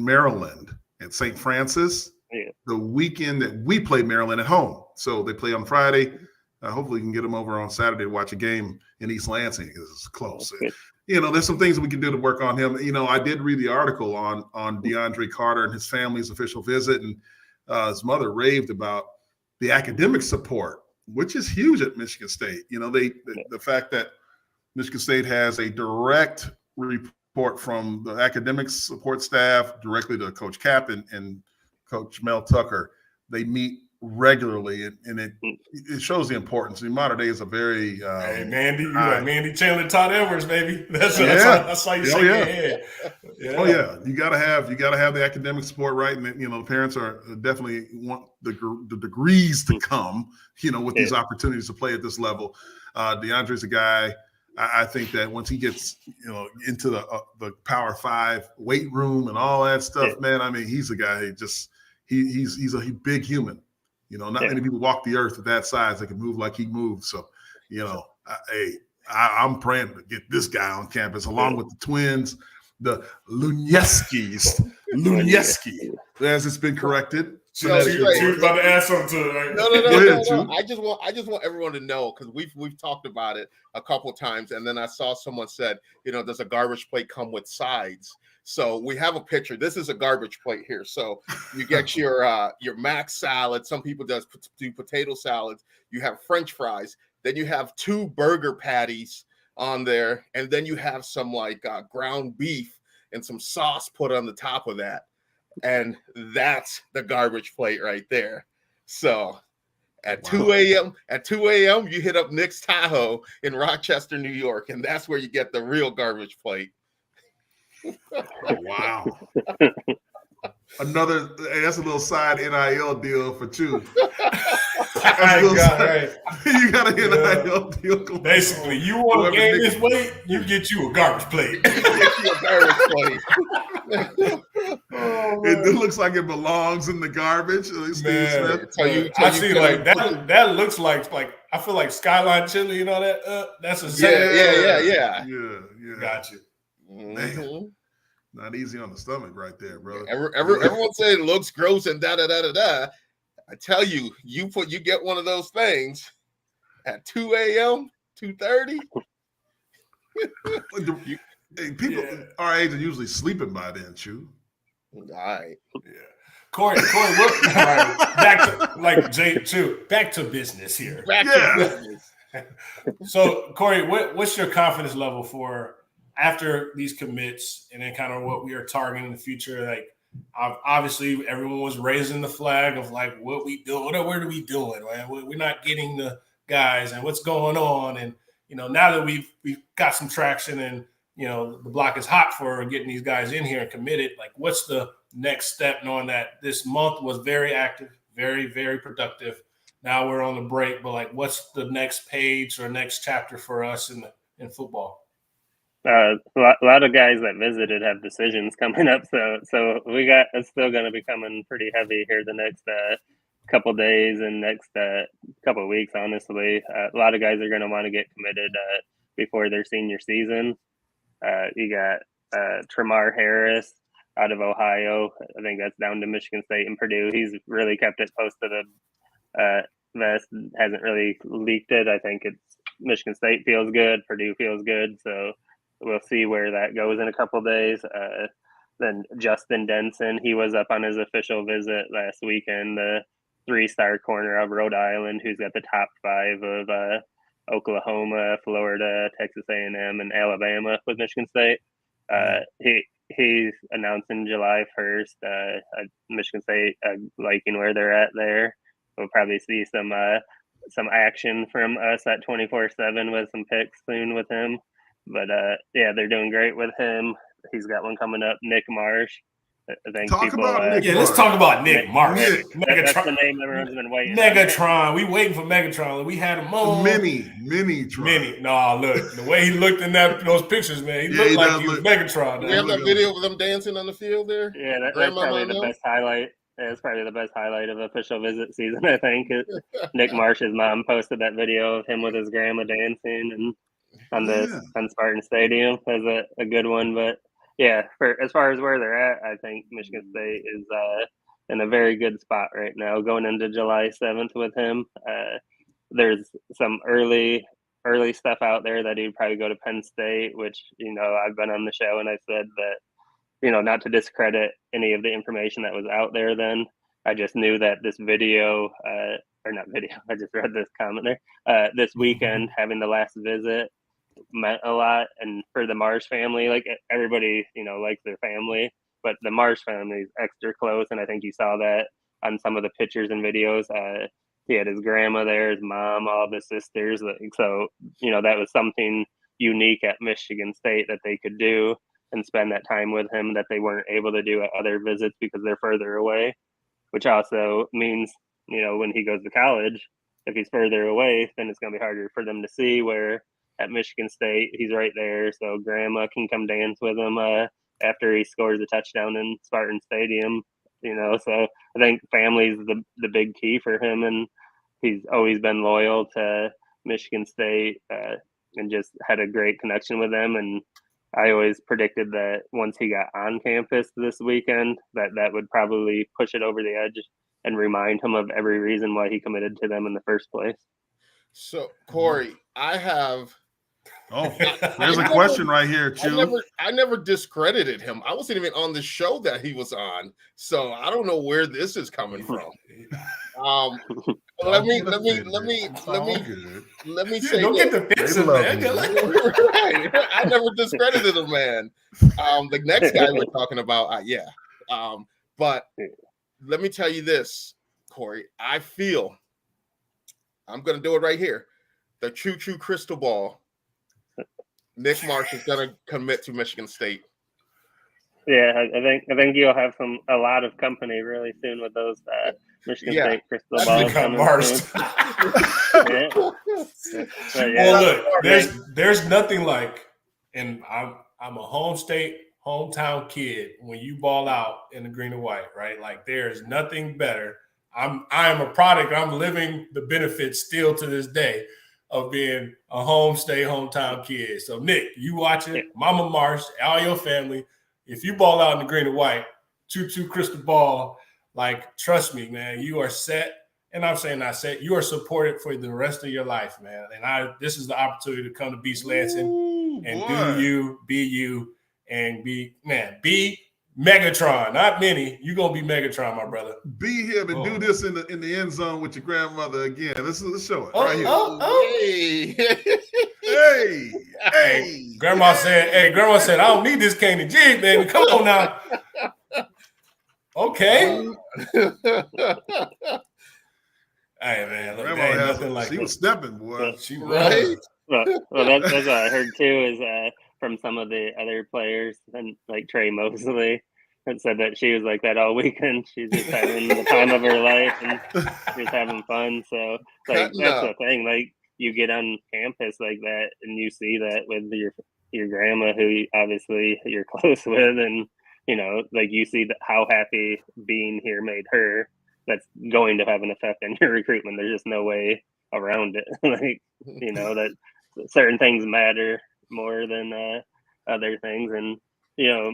A: Maryland at St. Francis.
E: Yeah.
A: The weekend that we play Maryland at home. So they play on Friday. Hopefully we can get them over on Saturday to watch a game in East Lansing because it's close.
E: Okay.
A: There's some things we can do to work on him. I did read the article on DeAndre Carter and his family's official visit, and his mother raved about the academic support, which is huge at Michigan State. The fact that Michigan State has a direct report from the academic support staff directly to Coach Cap and Coach Mel Tucker. They meet regularly, and it shows the importance. Mater Dei is a very
B: hey, Mandy, Mandy Chandler, Todd Edwards, baby. That's how you shake your head. Yeah.
A: Oh yeah, you gotta have the academic support, right? And the parents are definitely want the degrees to come, with these opportunities to play at this level. DeAndre's a guy. I think that once he gets into the Power 5 weight room and all that stuff, man. I mean, he's a guy. He's a big human. Not many people walk the earth at that size that can move like he moves. So, I'm praying to get this guy on campus along with the twins, the Lunieskis, as it's been corrected.
B: So you're about to add something to it, right?
C: No. I just want everyone to know, because we've talked about it a couple of times, and then I saw someone said, does a garbage plate come with sides? So we have a picture. This is a garbage plate here. So you get your mac salad. Some people do potato salads. You have French fries. Then you have 2 burger patties on there, and then you have some ground beef and some sauce put on the top of that. And that's the garbage plate right there. So at 2 a.m., you hit up Nick's Tahoe in Rochester, New York, and that's where you get the real garbage plate.
A: Wow. That's a little side NIL deal for Chew.
B: Right.
A: You got an NIL deal.
B: Basically, you want to gain this weight, you get you a garbage plate.
A: It looks like it belongs in the garbage.
B: Man, I see that looks like I feel like Skyline Chili, that's a
C: yeah.
B: Got you.
C: Mm-hmm.
A: Not easy on the stomach right there, brother.
C: Everyone said it looks gross and da. I tell you, you get one of those things at 2 a.m., 2:30.
A: People our age are usually sleeping by then, Chew.
C: All right.
B: Yeah. Corey, look, back to business here.
C: Back to business.
B: So, Corey, what's your confidence level for after these commits, and then kind of what we are targeting in the future? Like, obviously, everyone was raising the flag of what we doing, what are we doing, man? We're not getting the guys and what's going on. And, now that we've got some traction and, the block is hot for getting these guys in here and committed, like what's the next step, knowing that this month was very active, very, very productive. Now we're on the break, but like what's the next page or next chapter for us in football?
E: A lot of guys that visited have decisions coming up, so it's still going to be coming pretty heavy here the next couple days and next couple weeks. Honestly, a lot of guys are going to want to get committed before their senior season. You got Tremar Harris out of Ohio. I think that's down to Michigan State and Purdue. He's really kept it close to the vest. Hasn't really leaked it. I think it's Michigan State feels good. Purdue feels good. So we'll see where that goes in a couple of days. Then Justin Denson, he was up on his official visit last weekend, the 3-star corner of Rhode Island, who's got the top 5 of Oklahoma, Florida, Texas A&M, and Alabama with Michigan State. He's announcing July 1st. Michigan State liking where they're at there. We'll probably see some action from us at 24/7 with some picks soon with him. But they're doing great with him. He's got one coming up, Nick Marsh. I think
A: let's
B: talk about Nick Marsh. Megatron.
E: That's the name everyone's been waiting.
B: Megatron. We waiting for Megatron. We had him on.
A: Mini.
B: No, look, the way he looked in those pictures, man, he looked like he was Megatron.
C: You have that video of them dancing on the field there?
E: Yeah, that's probably the best highlight. It's probably the best highlight of official visit season, I think. Nick Marsh's mom posted that video of him with his grandma dancing and on Spartan Stadium as a good one. But yeah, as far as where they're at, I think Michigan State is in a very good spot right now going into July 7th with him. There's some early stuff out there that he'd probably go to Penn State, which, I've been on the show and I said that, not to discredit any of the information that was out there then. I just knew that this video, or not video, I just read this comment there, this weekend, having the last visit meant a lot. And for the Marsh family, like everybody, likes their family, but the Marsh family is extra close. And I think you saw that on some of the pictures and videos. He had his grandma there, his mom, all of his sisters. So, that was something unique at Michigan State that they could do and spend that time with him that they weren't able to do at other visits because they're further away, which also means, when he goes to college, if he's further away, then it's going to be harder for them to see, where at Michigan State, he's right there. So grandma can come dance with him after he scores a touchdown in Spartan Stadium, so I think family's the big key for him. And he's always been loyal to Michigan State and just had a great connection with them. And I always predicted that once he got on campus this weekend, that would probably push it over the edge and remind him of every reason why he committed to them in the first place.
C: So, Corey, I have...
A: Oh, there's a question right here, Chew.
C: I never discredited him. I wasn't even on the show that he was on, so I don't know where this is coming from. Let me say,
B: don't get defensive, man.
C: Right. I never discredited a man. The next guy we're talking about, but let me tell you this, Corey. I feel I'm going to do it right here. The choo-choo crystal ball. Nick Marsh is going to commit to Michigan State.
E: Yeah, I think you'll have a lot of company really soon with those Michigan State crystal balls.
B: Well, look, there's nothing like, and I'm a hometown kid. When you ball out in the green and white, right? Like there's nothing better. I am a product. I'm living the benefits still to this day of being a hometown kid. So Nick, you watching, Mama Marsh, all your family, if you ball out in the green and white, choo-choo crystal ball, like, trust me, man, you are set. And I'm saying not set, you are supported for the rest of your life, man. And this is the opportunity to come to Beach Lansing and do you, be you, and be Megatron, not Minnie. You're gonna be Megatron, my brother.
A: Be him and do this in the end zone with your grandmother again. Let's show it right here. Hey. Grandma said, I don't need this cane and jig, baby. Come on now. Okay.
B: Hey man, look,
A: Grandma
B: ain't
A: has
B: nothing like
A: she
B: that.
A: was stepping, boy.
B: She was.
C: Right?
E: Well, that's what I heard too. Is from some of the other players and like Trey Mosley, and said that she was like that all weekend. She's just having the time of her life and just having fun. So like that's the thing. Like you get on campus like that and you see that with your grandma, who obviously you're close with, and like you see how happy being here made her. That's going to have an effect on your recruitment. There's just no way around it. Like that certain things matter more than other things, and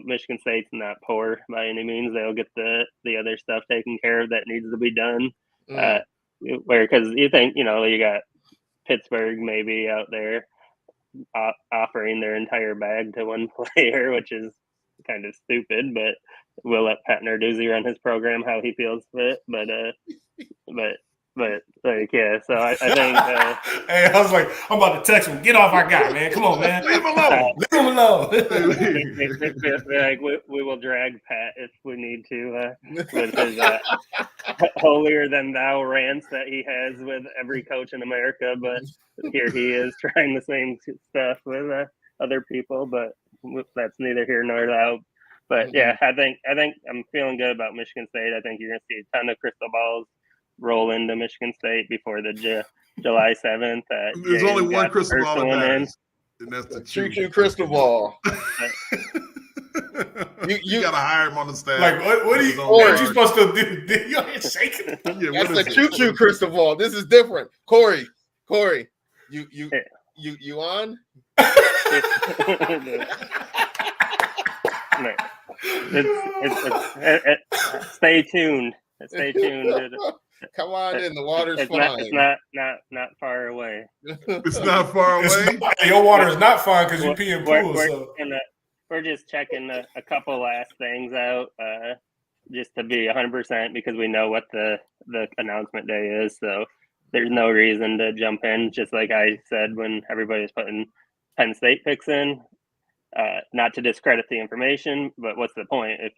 E: Michigan State's not poor by any means. They'll get the other stuff taken care of that needs to be done. Where because you think you got Pittsburgh maybe out there offering their entire bag to one player, which is kind of stupid, but we'll let Pat Narduzzi run his program how he feels fit. But like, yeah, so I think
B: hey, I was like, I'm about to text him, get off our guy, man, come on, man, leave him alone, leave him alone.
E: Like we will drag Pat if we need to with his holier than thou rants that he has with every coach in America, but here he is trying the same stuff with other people, but that's neither here nor there. But yeah, I think I'm feeling good about Michigan State. I think you're going to see a ton of crystal balls roll into Michigan State before the July 7th.
A: There's only one crystal ball that matters, and that's the
C: choo-choo crystal ball.
A: you gotta hire him on the staff.
B: Like what are you supposed to do? You're shaking it.
C: Yeah, that's the choo-choo crystal ball. This is different. Corey, you on?
E: Stay tuned. Stay tuned.
C: Come on in. The water's
E: it's
C: fine.
E: Not far away.
A: It's not far away.
B: Your water is not fine because you pee in pools.
E: We're just checking a couple last things out, just to be 100% because we know what the announcement day is. So there's no reason to jump in. Just like I said when everybody was putting Penn State picks in, not to discredit the information, but what's the point if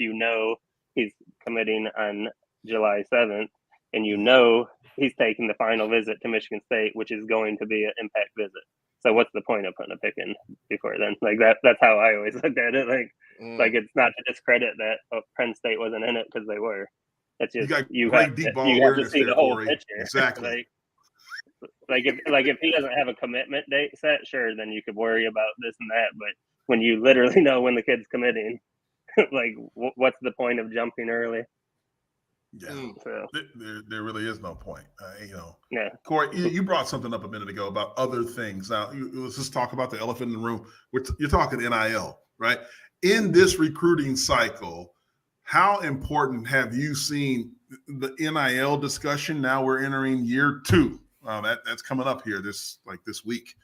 E: he's committing on July 7th and he's taking the final visit to Michigan State, which is going to be an impact visit. So what's the point of putting a pick in before then? Like that's how I always looked at it. Like it's not to discredit that Penn State wasn't in it because they were. It's just you have to see the whole picture.
A: Exactly.
E: Like if he doesn't have a commitment date set, sure, then you could worry about this and that. But when you literally know when the kid's committing, like what's the point of jumping early?
A: Yeah, so there really is no point.
E: Yeah.
A: Corey, you brought something up a minute ago about other things. Now, let's just talk about the elephant in the room. You're talking NIL, right? In this recruiting cycle, how important have you seen the NIL discussion? Now we're entering year 2. That's coming up here this week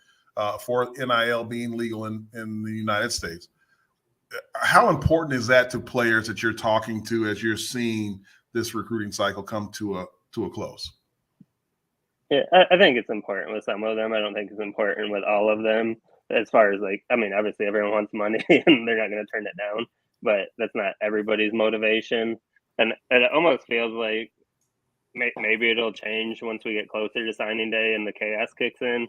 A: for NIL being legal in the United States. How important is that to players that you're talking to as you're seeing this recruiting cycle come to a close?
E: Yeah, I think it's important with some of them. I don't think it's important with all of them. As far as obviously everyone wants money and they're not going to turn it down, but that's not everybody's motivation. And it almost feels like maybe it'll change once we get closer to signing day and the chaos kicks in.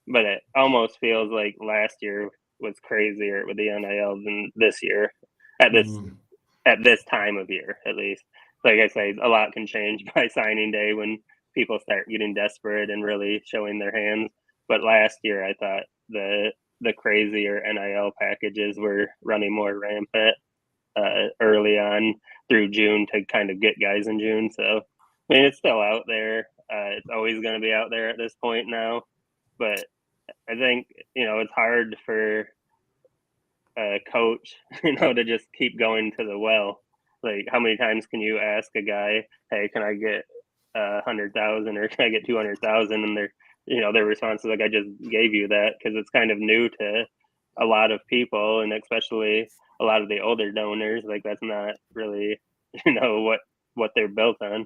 E: But it almost feels like last year was crazier with the NIL than this year at this time of year, at least. Like I say, a lot can change by signing day when people start getting desperate and really showing their hands. But last year, I thought the crazier NIL packages were running more rampant early on through June to kind of get guys in June. So, I mean, it's still out there. It's always going to be out there at this point now. But I think, it's hard for a coach, to just keep going to the well. Like, how many times can you ask a guy, hey, can I get 100,000 or can I get 200,000? And their response is like, I just gave you that, because it's kind of new to a lot of people, and especially a lot of the older donors. Like, that's not really, what they're built on.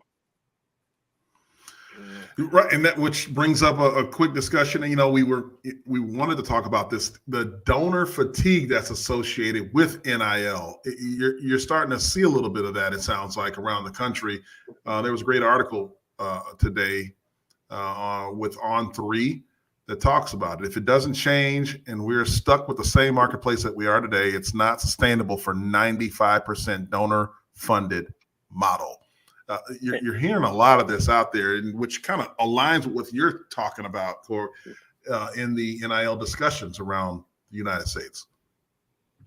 A: Right, and that which brings up a quick discussion. We wanted to talk about this, the donor fatigue that's associated with NIL. You're starting to see a little bit of that, it sounds like, around the country. There was a great article today with On3 that talks about it. If it doesn't change and we're stuck with the same marketplace that we are today, it's not sustainable for 95% donor-funded model. You're hearing a lot of this out there, which kind of aligns with what you're talking about, Corey, in the NIL discussions around the United States.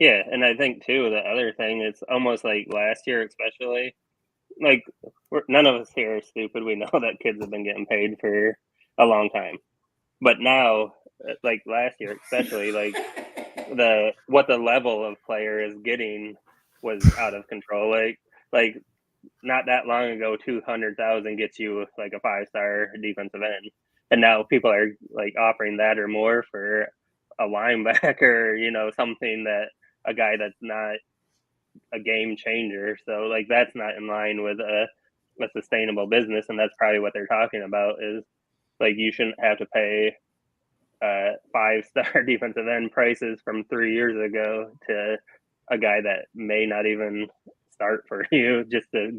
E: Yeah, and I think too the other thing is almost like last year, especially, like none of us here are stupid. We know that kids have been getting paid for a long time, but now, like last year, especially, like what the level of player is getting was out of control. Like not that long ago, 200,000 gets you like a 5-star defensive end, and now people are like offering that or more for a linebacker. Something that a guy that's not a game changer. So like that's not in line with a sustainable business, and that's probably what they're talking about is like you shouldn't have to pay 5-star defensive end prices from 3 years ago to a guy that may not even start for you just to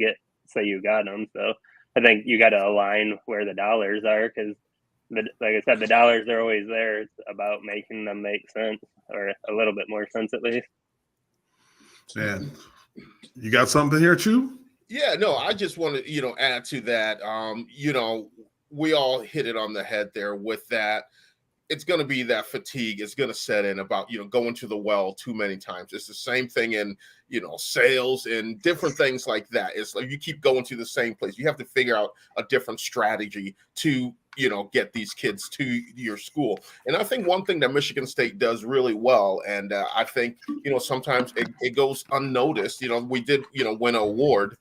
E: say you got him. So I think you got to align where the dollars are, because like I said, the dollars are always there. It's about making them make sense, or a little bit more sense at least.
A: Man, you got something here, Chew?
C: Yeah, no, I just want to, add to that. We all hit it on the head there with that. It's going to be that fatigue is going to set in about, going to the well too many times. It's the same thing in, sales and different things like that. It's like you keep going to the same place. You have to figure out a different strategy to, get these kids to your school. And I think one thing that Michigan State does really well, and I think, sometimes it goes unnoticed. We did, win an award,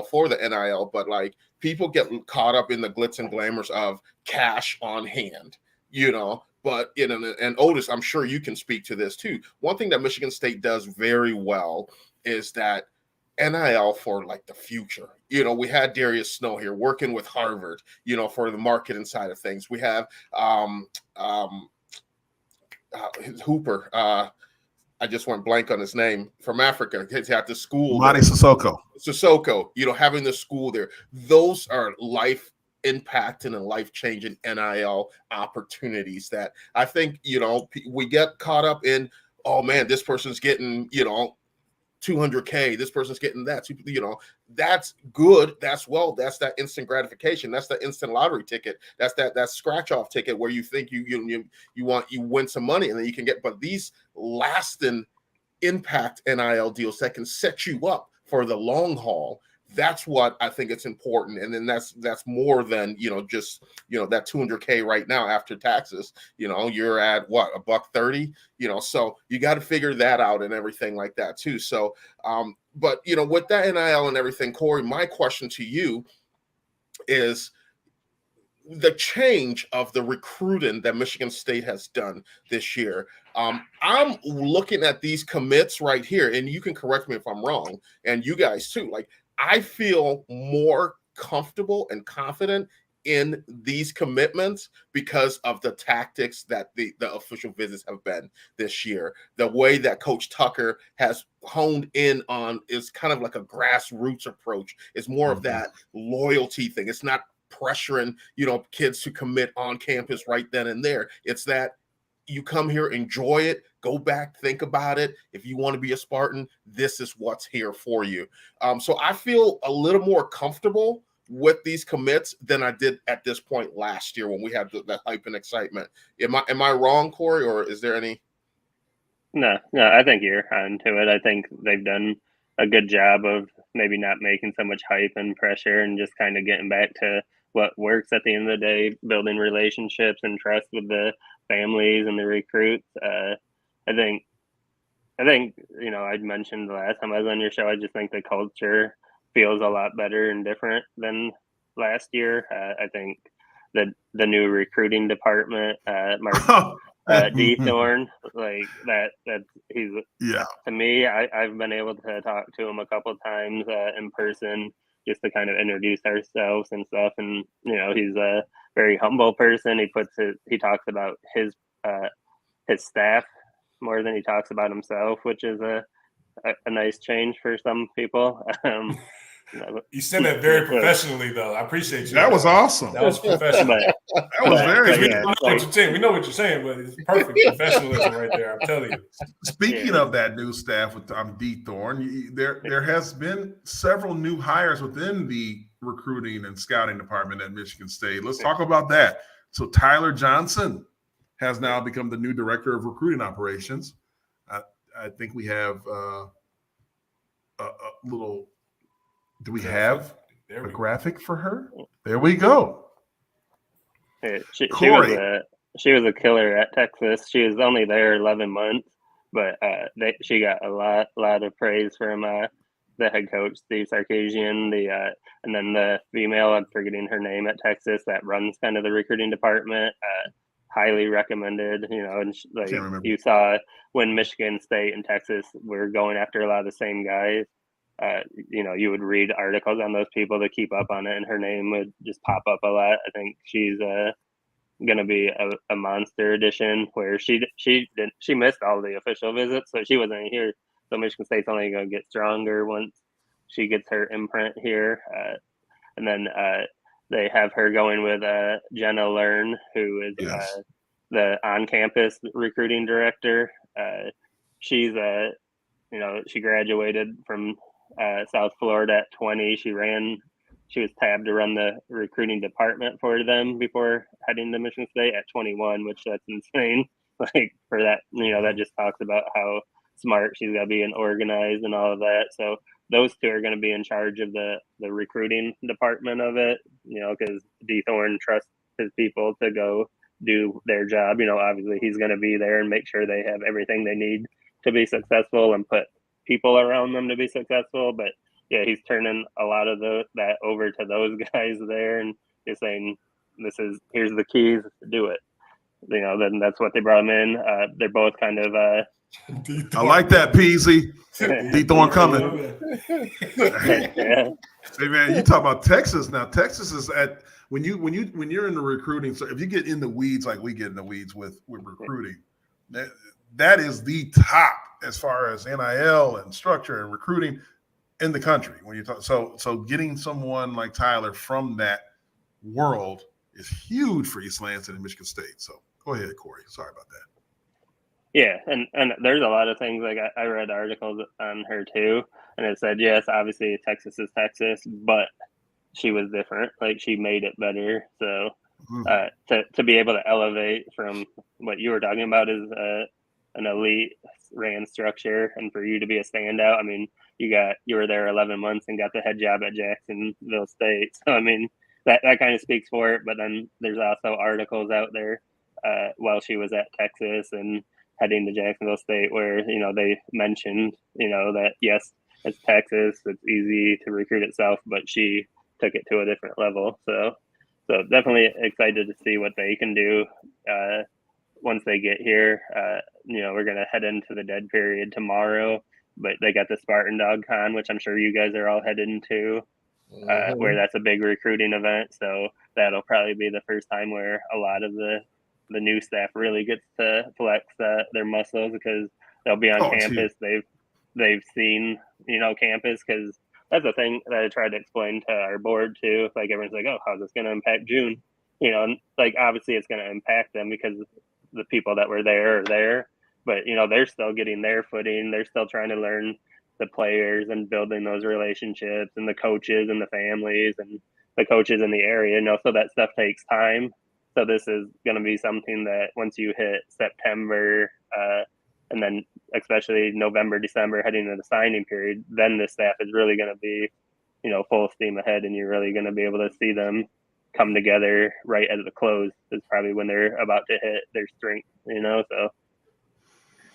C: for the NIL, but like people get caught up in the glitz and glamours of cash on hand, But and Otis, I'm sure you can speak to this too. One thing that Michigan State does very well is that NIL for like the future. We had Darius Snow here working with Harvard, for the marketing side of things. We have Hooper. I just went blank on his name, from Africa. He's at the school.
A: Madi Sissoko,
C: having the school there. Those are life impacting and life-changing NIL opportunities that I think, we get caught up in, oh man, this person's getting, $200K, this person's getting that, that's good. That's that instant gratification. That's the instant lottery ticket. That's that scratch-off ticket where you think you win some money and then you can get, but these lasting impact NIL deals that can set you up for the long haul. That's what I think it's important. And then that's more than, just, that $200K right now after taxes, you're at what, $130, so you got to figure that out and everything like that too. So, but, with that NIL and everything, Corey, my question to you is the change of the recruiting that Michigan State has done this year. I'm looking at these commits right here, and you can correct me if I'm wrong, and you guys too, like, I feel more comfortable and confident in these commitments because of the tactics that the official visits have been this year. The way that Coach Tucker has honed in on is kind of like a grassroots approach. It's more of that loyalty thing. It's not pressuring, kids to commit on campus right then and there. It's that you come here, enjoy it, go back, think about it. If you want to be a Spartan, this is what's here for you. So I feel a little more comfortable with these commits than I did at this point last year when we had that hype and excitement. Am I wrong, Corey, or is there any?
E: No, I think you're onto it. I think they've done a good job of maybe not making so much hype and pressure and just kind of getting back to what works at the end of the day, building relationships and trust with the families and the recruits. I think I'd mentioned the last time I was on your show, I just think the culture feels a lot better and different than last year. I think the new recruiting department, Marsh, Thorne, like that he's, to me, I've been able to talk to him a couple of times in person just to kind of introduce ourselves and stuff. And, he's a very humble person. He talks about his staff more than he talks about himself, which is a nice change for some people.
B: You said that very professionally, though. I appreciate you.
A: That was awesome.
B: That was professional.
A: That was very good.
B: We know what you're saying, but it's perfect professionalism right there. I'm telling you.
A: Speaking of that new staff with D. Thorne, there has been several new hires within the recruiting and scouting department at Michigan State. Let's talk about that. So Tyler Johnson has now become the new director of recruiting operations. I think we have a little. Do we have a graphic for her? There we go.
E: She was a killer at Texas. She was only there 11 months, but she got a lot of praise from the head coach, Steve Sarkisian, and then the female, I'm forgetting her name at Texas, that runs kind of the recruiting department. Highly recommended, and you saw when Michigan State and Texas were going after a lot of the same guys. You would read articles on those people to keep up on it, and her name would just pop up a lot. I think she's going to be a monster addition. Where she missed all the official visits, so she wasn't here. So Michigan State's only going to get stronger once she gets her imprint here, and then they have her going with Jenna Learn, who is the on-campus recruiting director. She's she graduated from South Florida at 20. She was tabbed to run the recruiting department for them before heading to Michigan State at 21, which that's insane. Like for that, that just talks about how smart she's got to be and organized and all of that. So those two are going to be in charge of the recruiting department of it, because D. Thorne trusts his people to go do their job. Obviously he's going to be there and make sure they have everything they need to be successful and put people around them to be successful. But yeah, he's turning a lot of that over to those guys there and just saying, here's the keys, do it. Then that's what they brought him in. They're both kind of
A: I like that, Peasy. D. Thorne coming.
E: Yeah.
A: Hey man, you talk about Texas now. Texas is when you're in the recruiting. So if you get in the weeds like we get in the weeds with recruiting, that is the top as far as NIL and structure and recruiting in the country. When you talk, so getting someone like Tyler from that world is huge for East Lansing and Michigan State. So go ahead, Corey. Sorry about that.
E: Yeah, and there's a lot of things, like I read articles on her too, and it said, yes, obviously Texas is Texas, but she was different. Like she made it better. So to be able to elevate from what you were talking about is an elite ran structure, and for you to be a standout, I mean, you were there 11 months and got the head job at Jacksonville State. So I mean, that kind of speaks for it. But then there's also articles out there while she was at Texas and heading to Jacksonville State where, they mentioned, that yes, it's Texas, it's easy to recruit itself, but she took it to a different level. So definitely excited to see what they can do once they get here. We're going to head into the dead period tomorrow, but they got the Spartan Dawgs Con, which I'm sure you guys are all headed into, where that's a big recruiting event. So that'll probably be the first time where a lot of the new staff really gets to flex their muscles, because they'll be on campus. They've seen, campus, because that's the thing that I tried to explain to our board too. Like everyone's like, oh, how's this going to impact June? And like, obviously it's going to impact them because the people that were there are there, but they're still getting their footing. They're still trying to learn the players and building those relationships and the coaches and the families and the coaches in the area, so that stuff takes time. So this is going to be something that once you hit September, and then especially November, December, heading into the signing period, then the staff is really going to be, full steam ahead, and you're really going to be able to see them come together right at the close. Is probably when they're about to hit their strength, So,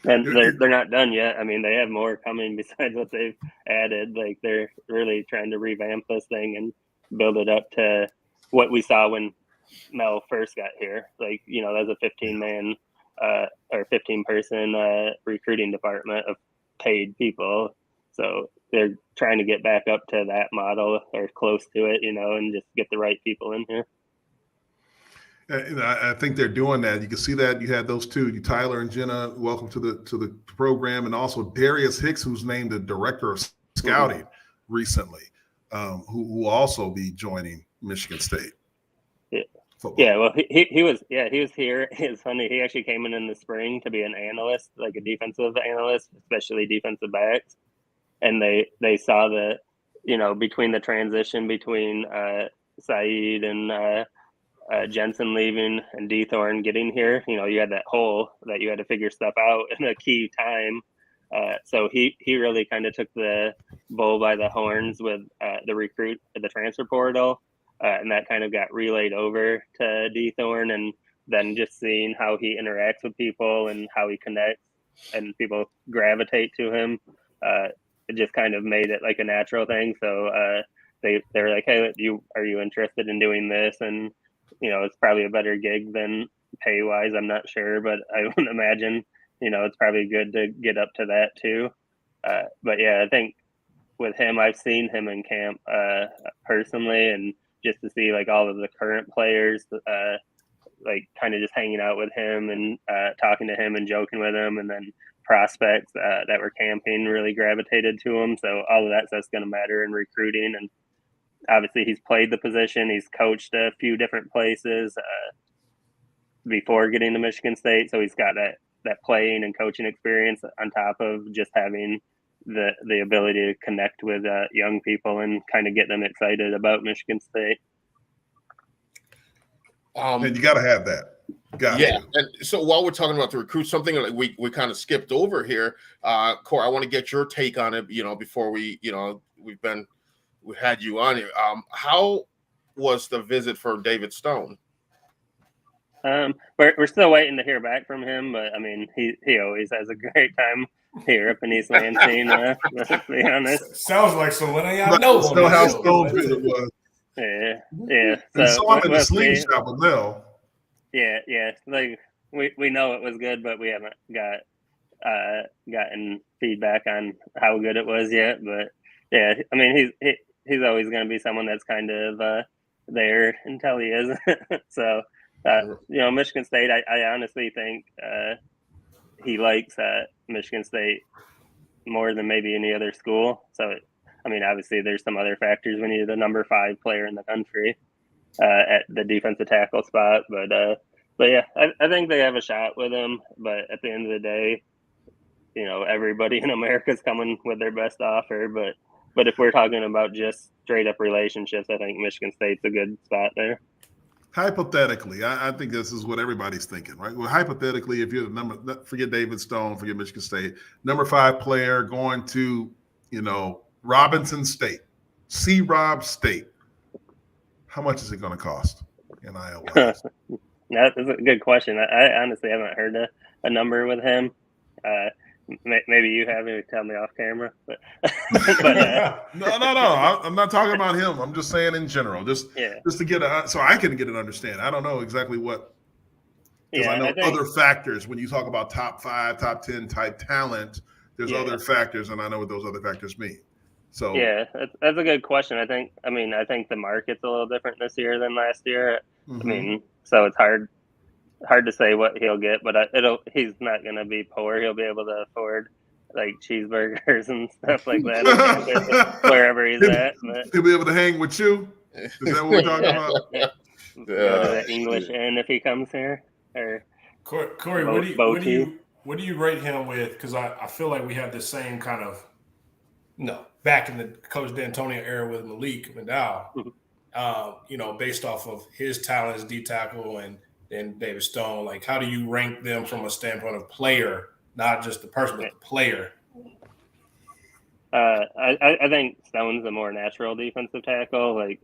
E: and they're not done yet. I mean, they have more coming besides what they've added. Like they're really trying to revamp this thing and build it up to what we saw when Mel first got here. Like, that's a 15-man or 15-person recruiting department of paid people. So they're trying to get back up to that model or close to it, and just get the right people in here.
A: I think they're doing that. You can see that you had those two, Tyler and Jenna. Welcome to the program, and also Darius Hicks, who's named the director of scouting recently. who will also be joining Michigan State.
E: Yeah.
A: Football.
E: Yeah, well, he was here. It's funny. He actually came in the spring to be an analyst, like a defensive analyst, especially defensive backs. And they saw the, between the transition between Saeed and Jensen leaving and Dethorn getting here, you had that hole that you had to figure stuff out in a key time. So he really kind of took the bull by the horns with the recruit at the transfer portal. And that kind of got relayed over to Dethorn, and then just seeing how he interacts with people and how he connects and people gravitate to him. It just kind of made it like a natural thing. So they're like, hey, are you interested in doing this? And, it's probably a better gig than pay wise. I'm not sure, but I would imagine, it's probably good to get up to that too. But yeah, I think with him, I've seen him in camp personally, and just to see like all of the current players, like kind of just hanging out with him and talking to him and joking with him, and then prospects that were camping really gravitated to him. So all of that stuff's going to matter in recruiting. And obviously he's played the position. He's coached a few different places before getting to Michigan State. So he's got that playing and coaching experience on top of just having the ability to connect with young people and kind of get them excited about Michigan State.
A: And you got to have that.
C: Yeah, and so while we're talking about the recruits, something like we kind of skipped over here, Corey, I want to get your take on it. Before we had you on here. How was the visit for David Stone?
E: We're still waiting to hear back from him, but I mean, he always has a great time here up in East Lansing. Let's be honest.
B: Sounds like someone I know.
A: Still how Stone visit was.
E: Yeah.
A: So I'm in the slingshot with Mel.
E: Yeah. Like we know it was good, but we haven't gotten feedback on how good it was yet. But yeah, I mean, he's always going to be someone that's kind of there until he isn't. So Michigan State, I honestly think he likes Michigan State more than maybe any other school. So I mean, obviously there's some other factors. We needed a number 5 player in the country at the defensive tackle spot, but yeah, I think they have a shot with him. But at the end of the day, everybody in America is coming with their best offer. But if we're talking about just straight up relationships, I think Michigan State's a good spot there.
A: Hypothetically, I think this is what everybody's thinking, right? Well, hypothetically, if you're the forget David Stone, forget Michigan State, number 5 player going to, Robinson State, C-Rob State, how much is it going to cost? NIL-wise?
E: That's a good question. I honestly haven't heard a number with him. Maybe you have it. Tell me off camera. But
A: No. I'm not talking about him. I'm just saying in general, just to get so I can get an understanding. I don't know exactly what, because I know other factors. When you talk about top 5, top 10 type talent, there's other factors, and I know what those other factors mean. So
E: yeah, that's a good question. I think the market's a little different this year than last year. Mm-hmm. I mean, so it's hard to say what he'll get, but he's not going to be poor. He'll be able to afford like cheeseburgers and stuff like that wherever he's at. But
A: he'll be able to hang with you. Is that what we're talking about?
E: Go to the English Inn if he comes here. Or
B: Corey, what do you rate him with? Because I feel like we have the same kind of, back in the Coach D'Antonio era with Malik McDowell, based off of his talent as D tackle and David Stone. Like, how do you rank them from a standpoint of player, not just the person, but the player?
E: I think Stone's a more natural defensive tackle. Like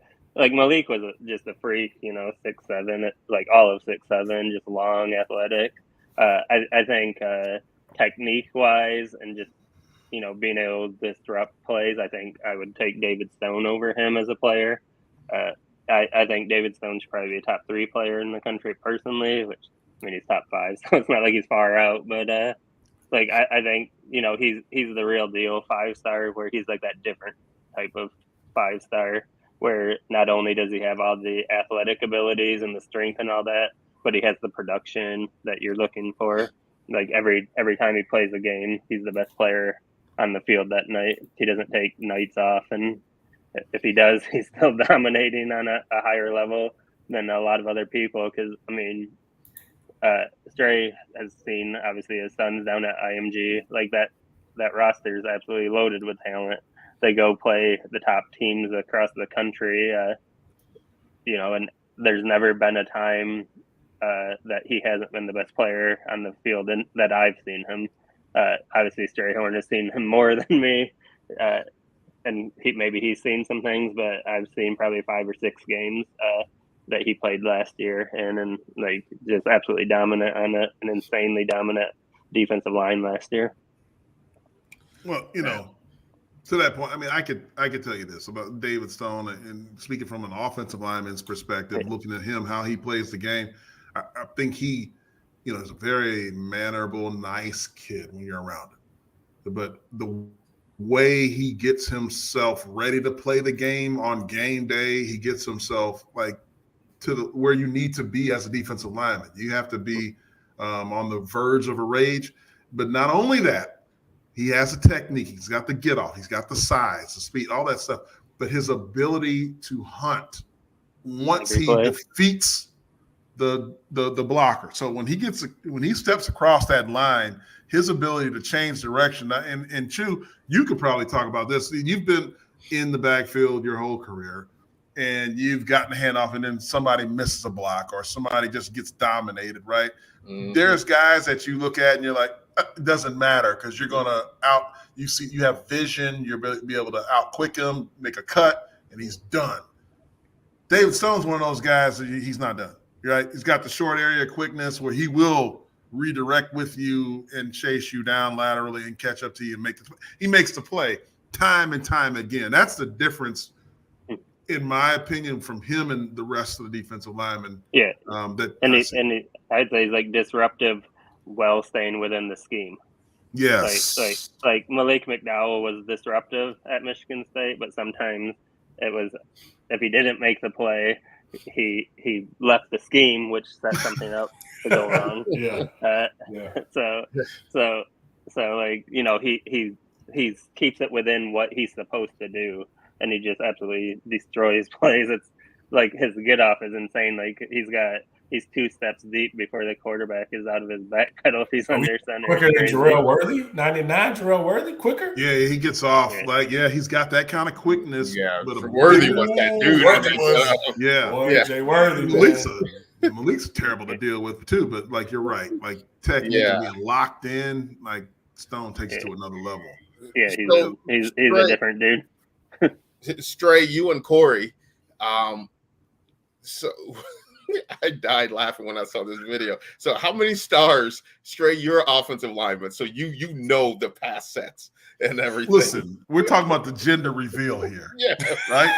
E: Malik was just a freak, 6'7", like all of 6'7", just long, athletic. I think technique wise and just being able to disrupt plays, I think I would take David Stone over him as a player. I think David Stone should probably be a top 3 player in the country personally, which, I mean, he's top 5, so it's not like he's far out. But I think he's the real deal 5-star, where he's like that different type of 5-star, where not only does he have all the athletic abilities and the strength and all that, but he has the production that you're looking for. Like every time he plays a game, he's the best player on the field that night. He doesn't take nights off and if he does, he's still dominating on a higher level than a lot of other people. Because I mean, Stray has seen obviously his sons down at IMG. Like that roster is absolutely loaded with talent. They go play the top teams across the country, and there's never been a time that he hasn't been the best player on the field and that I've seen him. Obviously, Strayhorn has seen him more than me, and he's seen some things, but I've seen probably 5 or 6 games that he played last year, and like just absolutely dominant on an insanely dominant defensive line last year.
A: Well, to that point, I mean, I could tell you this about David Stone, and speaking from an offensive lineman's perspective, looking at him, how he plays the game, I think he, is a very mannerable, nice kid when you're around him. But the way he gets himself ready to play the game on game day, he gets himself like to where you need to be as a defensive lineman. You have to be on the verge of a rage. But not only that, he has a technique. He's got the get off. He's got the size, the speed, all that stuff. But his ability to hunt once he defeats the blocker. So when he steps across that line, his ability to change direction. And Chew, you could probably talk about this. You've been in the backfield your whole career, and you've gotten a handoff, and then somebody misses a block or somebody just gets dominated, right? Mm-hmm. There's guys that you look at and you're like, it doesn't matter because you're going to you have vision, you'll be able to out-quick him, make a cut, and he's done. David Stone's one of those guys that he's not done, right? He's got the short area quickness where he will redirect with you and chase you down laterally and catch up to you and he makes the play time and time again. That's the difference, in my opinion, from him and the rest of the defensive linemen.
E: Yeah. I'd say he's like disruptive while staying within the scheme.
A: Yes.
E: Like Malik McDowell was disruptive at Michigan State, but sometimes it was, if he didn't make the play, he left the scheme, which set something up to go wrong. So like, he keeps it within what he's supposed to do, and he just absolutely destroys plays. It's like his get off is insane. Like he's 2 steps deep before the quarterback is out of his back pedal if he's under center.
B: Quicker than Jarrell Worthy? 99, Jarrell Worthy? Quicker?
A: Yeah, he gets off. He's got that kind of quickness.
C: Yeah, but Worthy was that dude.
B: Jay Worthy.
A: Malik's terrible to deal with too, but like you're right. Like technically being locked in, like Stone takes it to another level.
E: Yeah, he's a different dude.
C: Stray, you and Corey. So I died laughing when I saw this video. So how many stars, Stray, you're offensive lineman, so you know the pass sets and everything.
A: Listen, we're talking about the gender reveal here.
C: Yeah.
A: Right?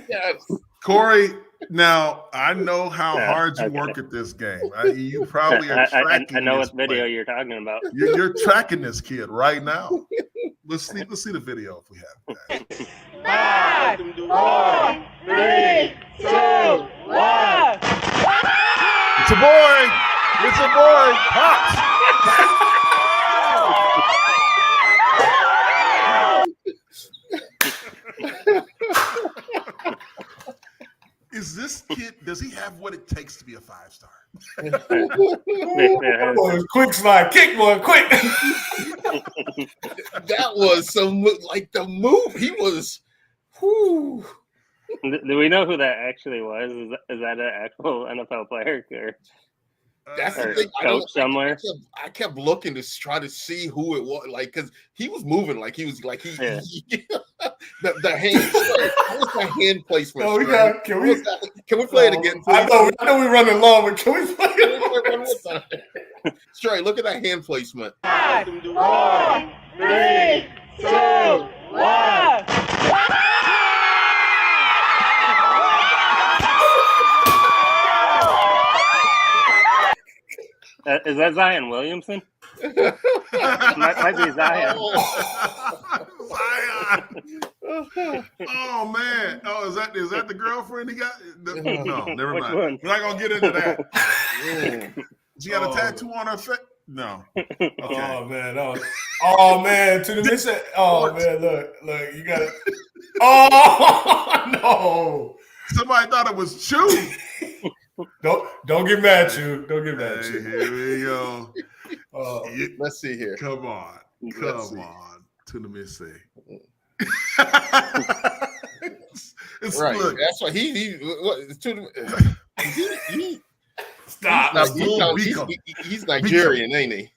C: Yes.
A: Corey, now I know how hard you work at this game. Right? You probably are tracking
E: I know what video you're talking about.
A: You're tracking this kid right now. Let's see the video if we have it.
F: 5, 4, 3, 2, 1.
A: It's a boy. It's a boy. Pops. Is this kid, does he have what it takes to be a 5-star?
B: Quick slide, kick one, quick.
C: That was the move. He was, whoo.
E: Do we know who that actually was? Is that an actual NFL player?
C: That's the thing.
E: Coach somewhere.
C: I kept looking to try to see who it was, like, because he was moving like he was like the hand. What was the hand placement?
B: No, can we
C: play it again?
B: I know we're running long, but can we play it
C: one more time? Straight, look at that hand placement.
F: 5, 4, 3, 2, 1.
E: Is that Zion Williamson? might be Zion.
A: Zion. Oh man. Oh, is that the girlfriend he got? No, never mind. We're not gonna get into that. She got a tattoo on her face. No. Okay.
B: Oh man. Oh man. To the mission. Oh man. Look. You got it. Oh no!
A: Somebody thought it was Chew.
B: Don't get mad, Chew. Don't get mad, Chew.
A: Here we go.
C: Let's see here.
A: Come on. To the miss. It's
C: right.
A: Look.
C: That's why he
B: Stop.
C: He's Nigerian, ain't he?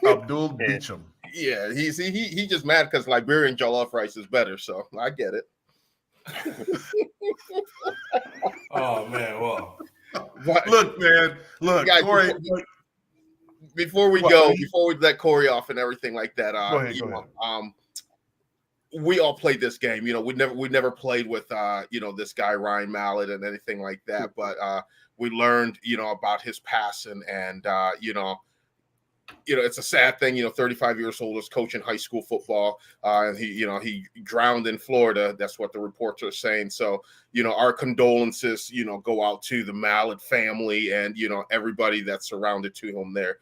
A: Abdul Beecham.
C: Yeah, he just mad because Liberian jollof rice is better. So I get it.
B: Oh man, well.
A: Look, man. Look,
C: guys,
A: Corey.
C: Before we let Corey off and everything like that,
A: go ahead.
C: We all played this game. We never played with this guy Ryan Mallett and anything like that, but we learned about his passing, and it's a sad thing. 35 years old, is coaching high school football, and he drowned in Florida. That's what the reports are saying. So our condolences go out to the Mallett family and everybody that's surrounded to him there.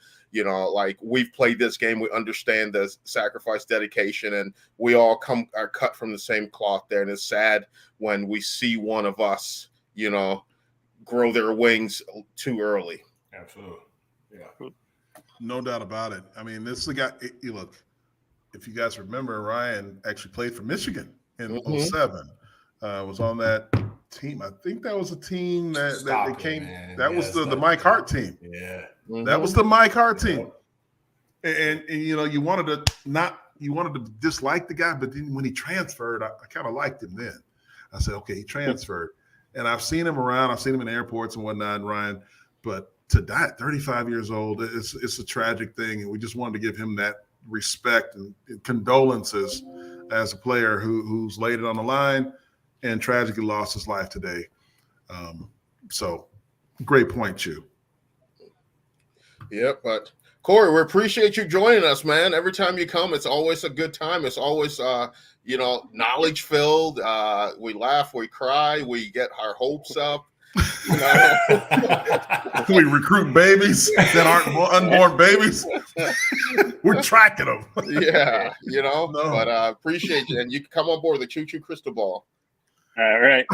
C: We've played this game, we understand the sacrifice, dedication, and we all are cut from the same cloth there. And it's sad when we see one of us grow their wings too early.
B: Absolutely. Yeah.
A: No doubt about it. I mean, this is the guy. Look, if you guys remember, Ryan actually played for Michigan in 07. Was on that team. I think that was a team that they came. Man. That was the Mike Hart team.
B: Yeah.
A: Mm-hmm. That was the Mike Hart team. And you wanted to dislike the guy, but then when he transferred, I kind of liked him then. I said, okay, he transferred. And I've seen him around. I've seen him in airports and whatnot, Ryan. But to die at 35 years old, it's a tragic thing. And we just wanted to give him that respect and condolences as a player who's laid it on the line and tragically lost his life today. So great point, Chew.
C: Yep, but Corey, we appreciate you joining us, man. Every time you come, it's always a good time. It's always, knowledge filled. We laugh, we cry, we get our hopes up.
A: We recruit babies that aren't unborn babies. We're tracking them.
C: Yeah, but appreciate you. And you can come on board the Choo Choo Crystal Ball.
E: All right.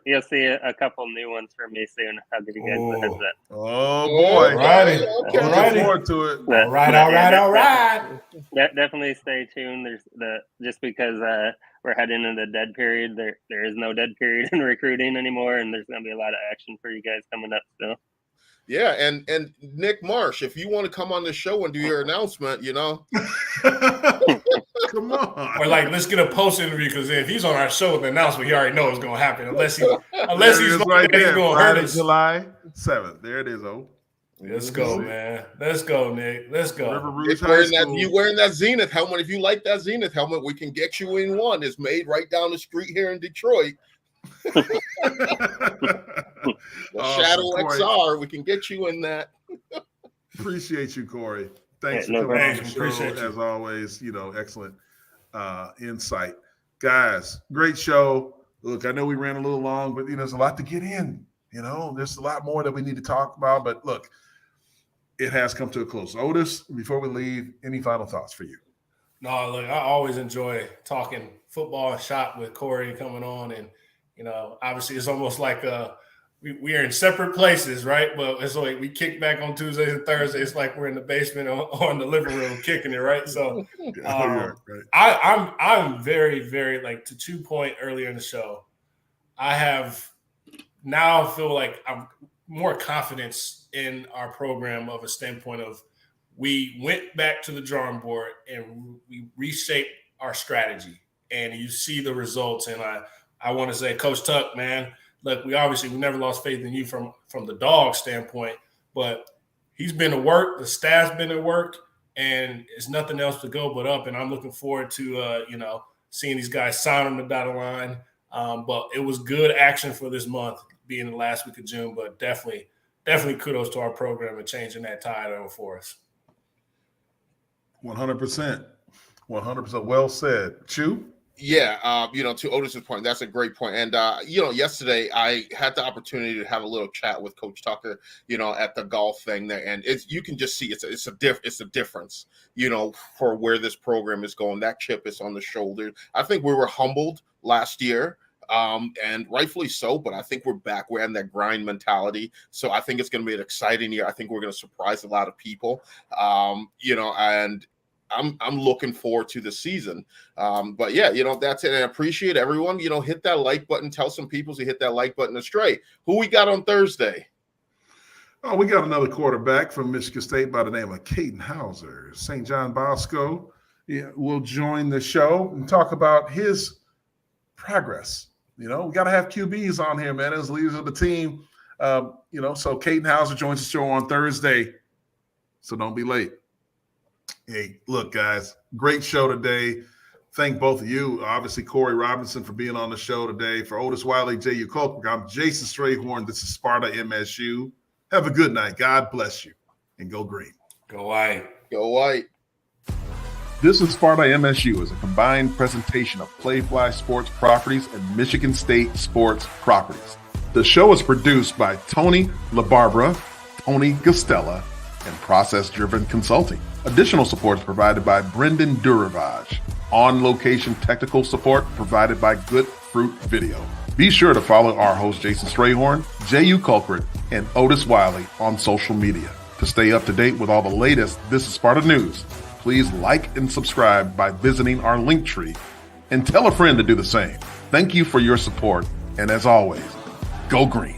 E: You'll see a couple new ones from me soon. I'll give you guys the heads up.
A: Oh, boy.
C: Okay.
A: Looking forward to it.
B: All right.
E: Definitely stay tuned. Just because we're heading into the dead period, there is no dead period in recruiting anymore, and there's going to be a lot of action for you guys coming up still.
C: Yeah, and Nick Marsh, if you want to come on the show and do your announcement,
A: Come on.
B: Or let's get a post interview, because if he's on our show with the announcement, he already knows what's going to happen. Unless he's right there. He's going to hurt us.
A: July 7th. There it is,
B: Let's go, man. Let's go, Nick. Let's go.
C: You wearing that Zenith helmet. If you like that Zenith helmet, we can get you in one. It's made right down the street here in Detroit. Shadow XR, we can get you in that.
A: Appreciate you, Corey. Thanks for coming on the show. Appreciate you. As always, excellent insight. Guys, great show. Look, I know we ran a little long, but there's a lot to get in. There's a lot more that we need to talk about. But look, it has come to a close. Otis, before we leave, any final thoughts for you?
B: No, look, I always enjoy talking football and shop with Corey coming on. And, obviously it's almost like we are in separate places, right? But it's like we kick back on Tuesdays and Thursdays. It's like we're in the basement or in the living room kicking it, right? So I'm very, very, to 2 point earlier in the show, I feel like I'm more confidence in our program of a standpoint of we went back to the drawing board and we reshaped our strategy, and you see the results. And I want to say, Coach Tuck, man, look, we never lost faith in you from the dog standpoint, but he's been to work, the staff's been at work, and it's nothing else to go but up. And I'm looking forward to seeing these guys sign on the dotted line. But it was good action for this month, being the last week of June. But definitely kudos to our program and changing that tide over for us.
A: 100%. 100%. Well said. Chew?
C: Yeah, to Otis's point, that's a great point. And yesterday I had the opportunity to have a little chat with Coach Tucker, at the golf thing there, and you can just see it's a difference, for where this program is going. That chip is on the shoulder. I think we were humbled last year, and rightfully so. But I think we're back. We're in that grind mentality. So I think it's going to be an exciting year. I think we're going to surprise a lot of people, and I'm looking forward to the season. But yeah, that's it. And I appreciate everyone. Hit that like button. Tell some people to hit that like button astray. Who we got on Thursday?
A: Oh, we got another quarterback from Michigan State by the name of Caden Hauser. St. John Bosco will join the show and talk about his progress. We got to have QBs on here, man, as leaders of the team. So Caden Hauser joins the show on Thursday. So don't be late. Hey, look, guys, great show today. Thank both of you. Obviously, Corey Robinson for being on the show today. For Otis Wiley Jehuu Caulcrick, I'm Jason Strayhorn. This is Sparta MSU. Have a good night. God bless you. And go green.
B: Go white.
C: Go white.
A: This is Sparta MSU as a combined presentation of Playfly Sports Properties and Michigan State Sports Properties. The show is produced by Tony LaBarbera, Tony Gustella, and Process Driven Consulting. Additional support is provided by Brendan Duravage. On-location technical support provided by Good Fruit Video. Be sure to follow our host Jason Strayhorn, Jehuu Caulcrick, and Otis Wiley on social media. To stay up to date with all the latest This is Sparta news, please like and subscribe by visiting our link tree and tell a friend to do the same. Thank you for your support, and as always, go green.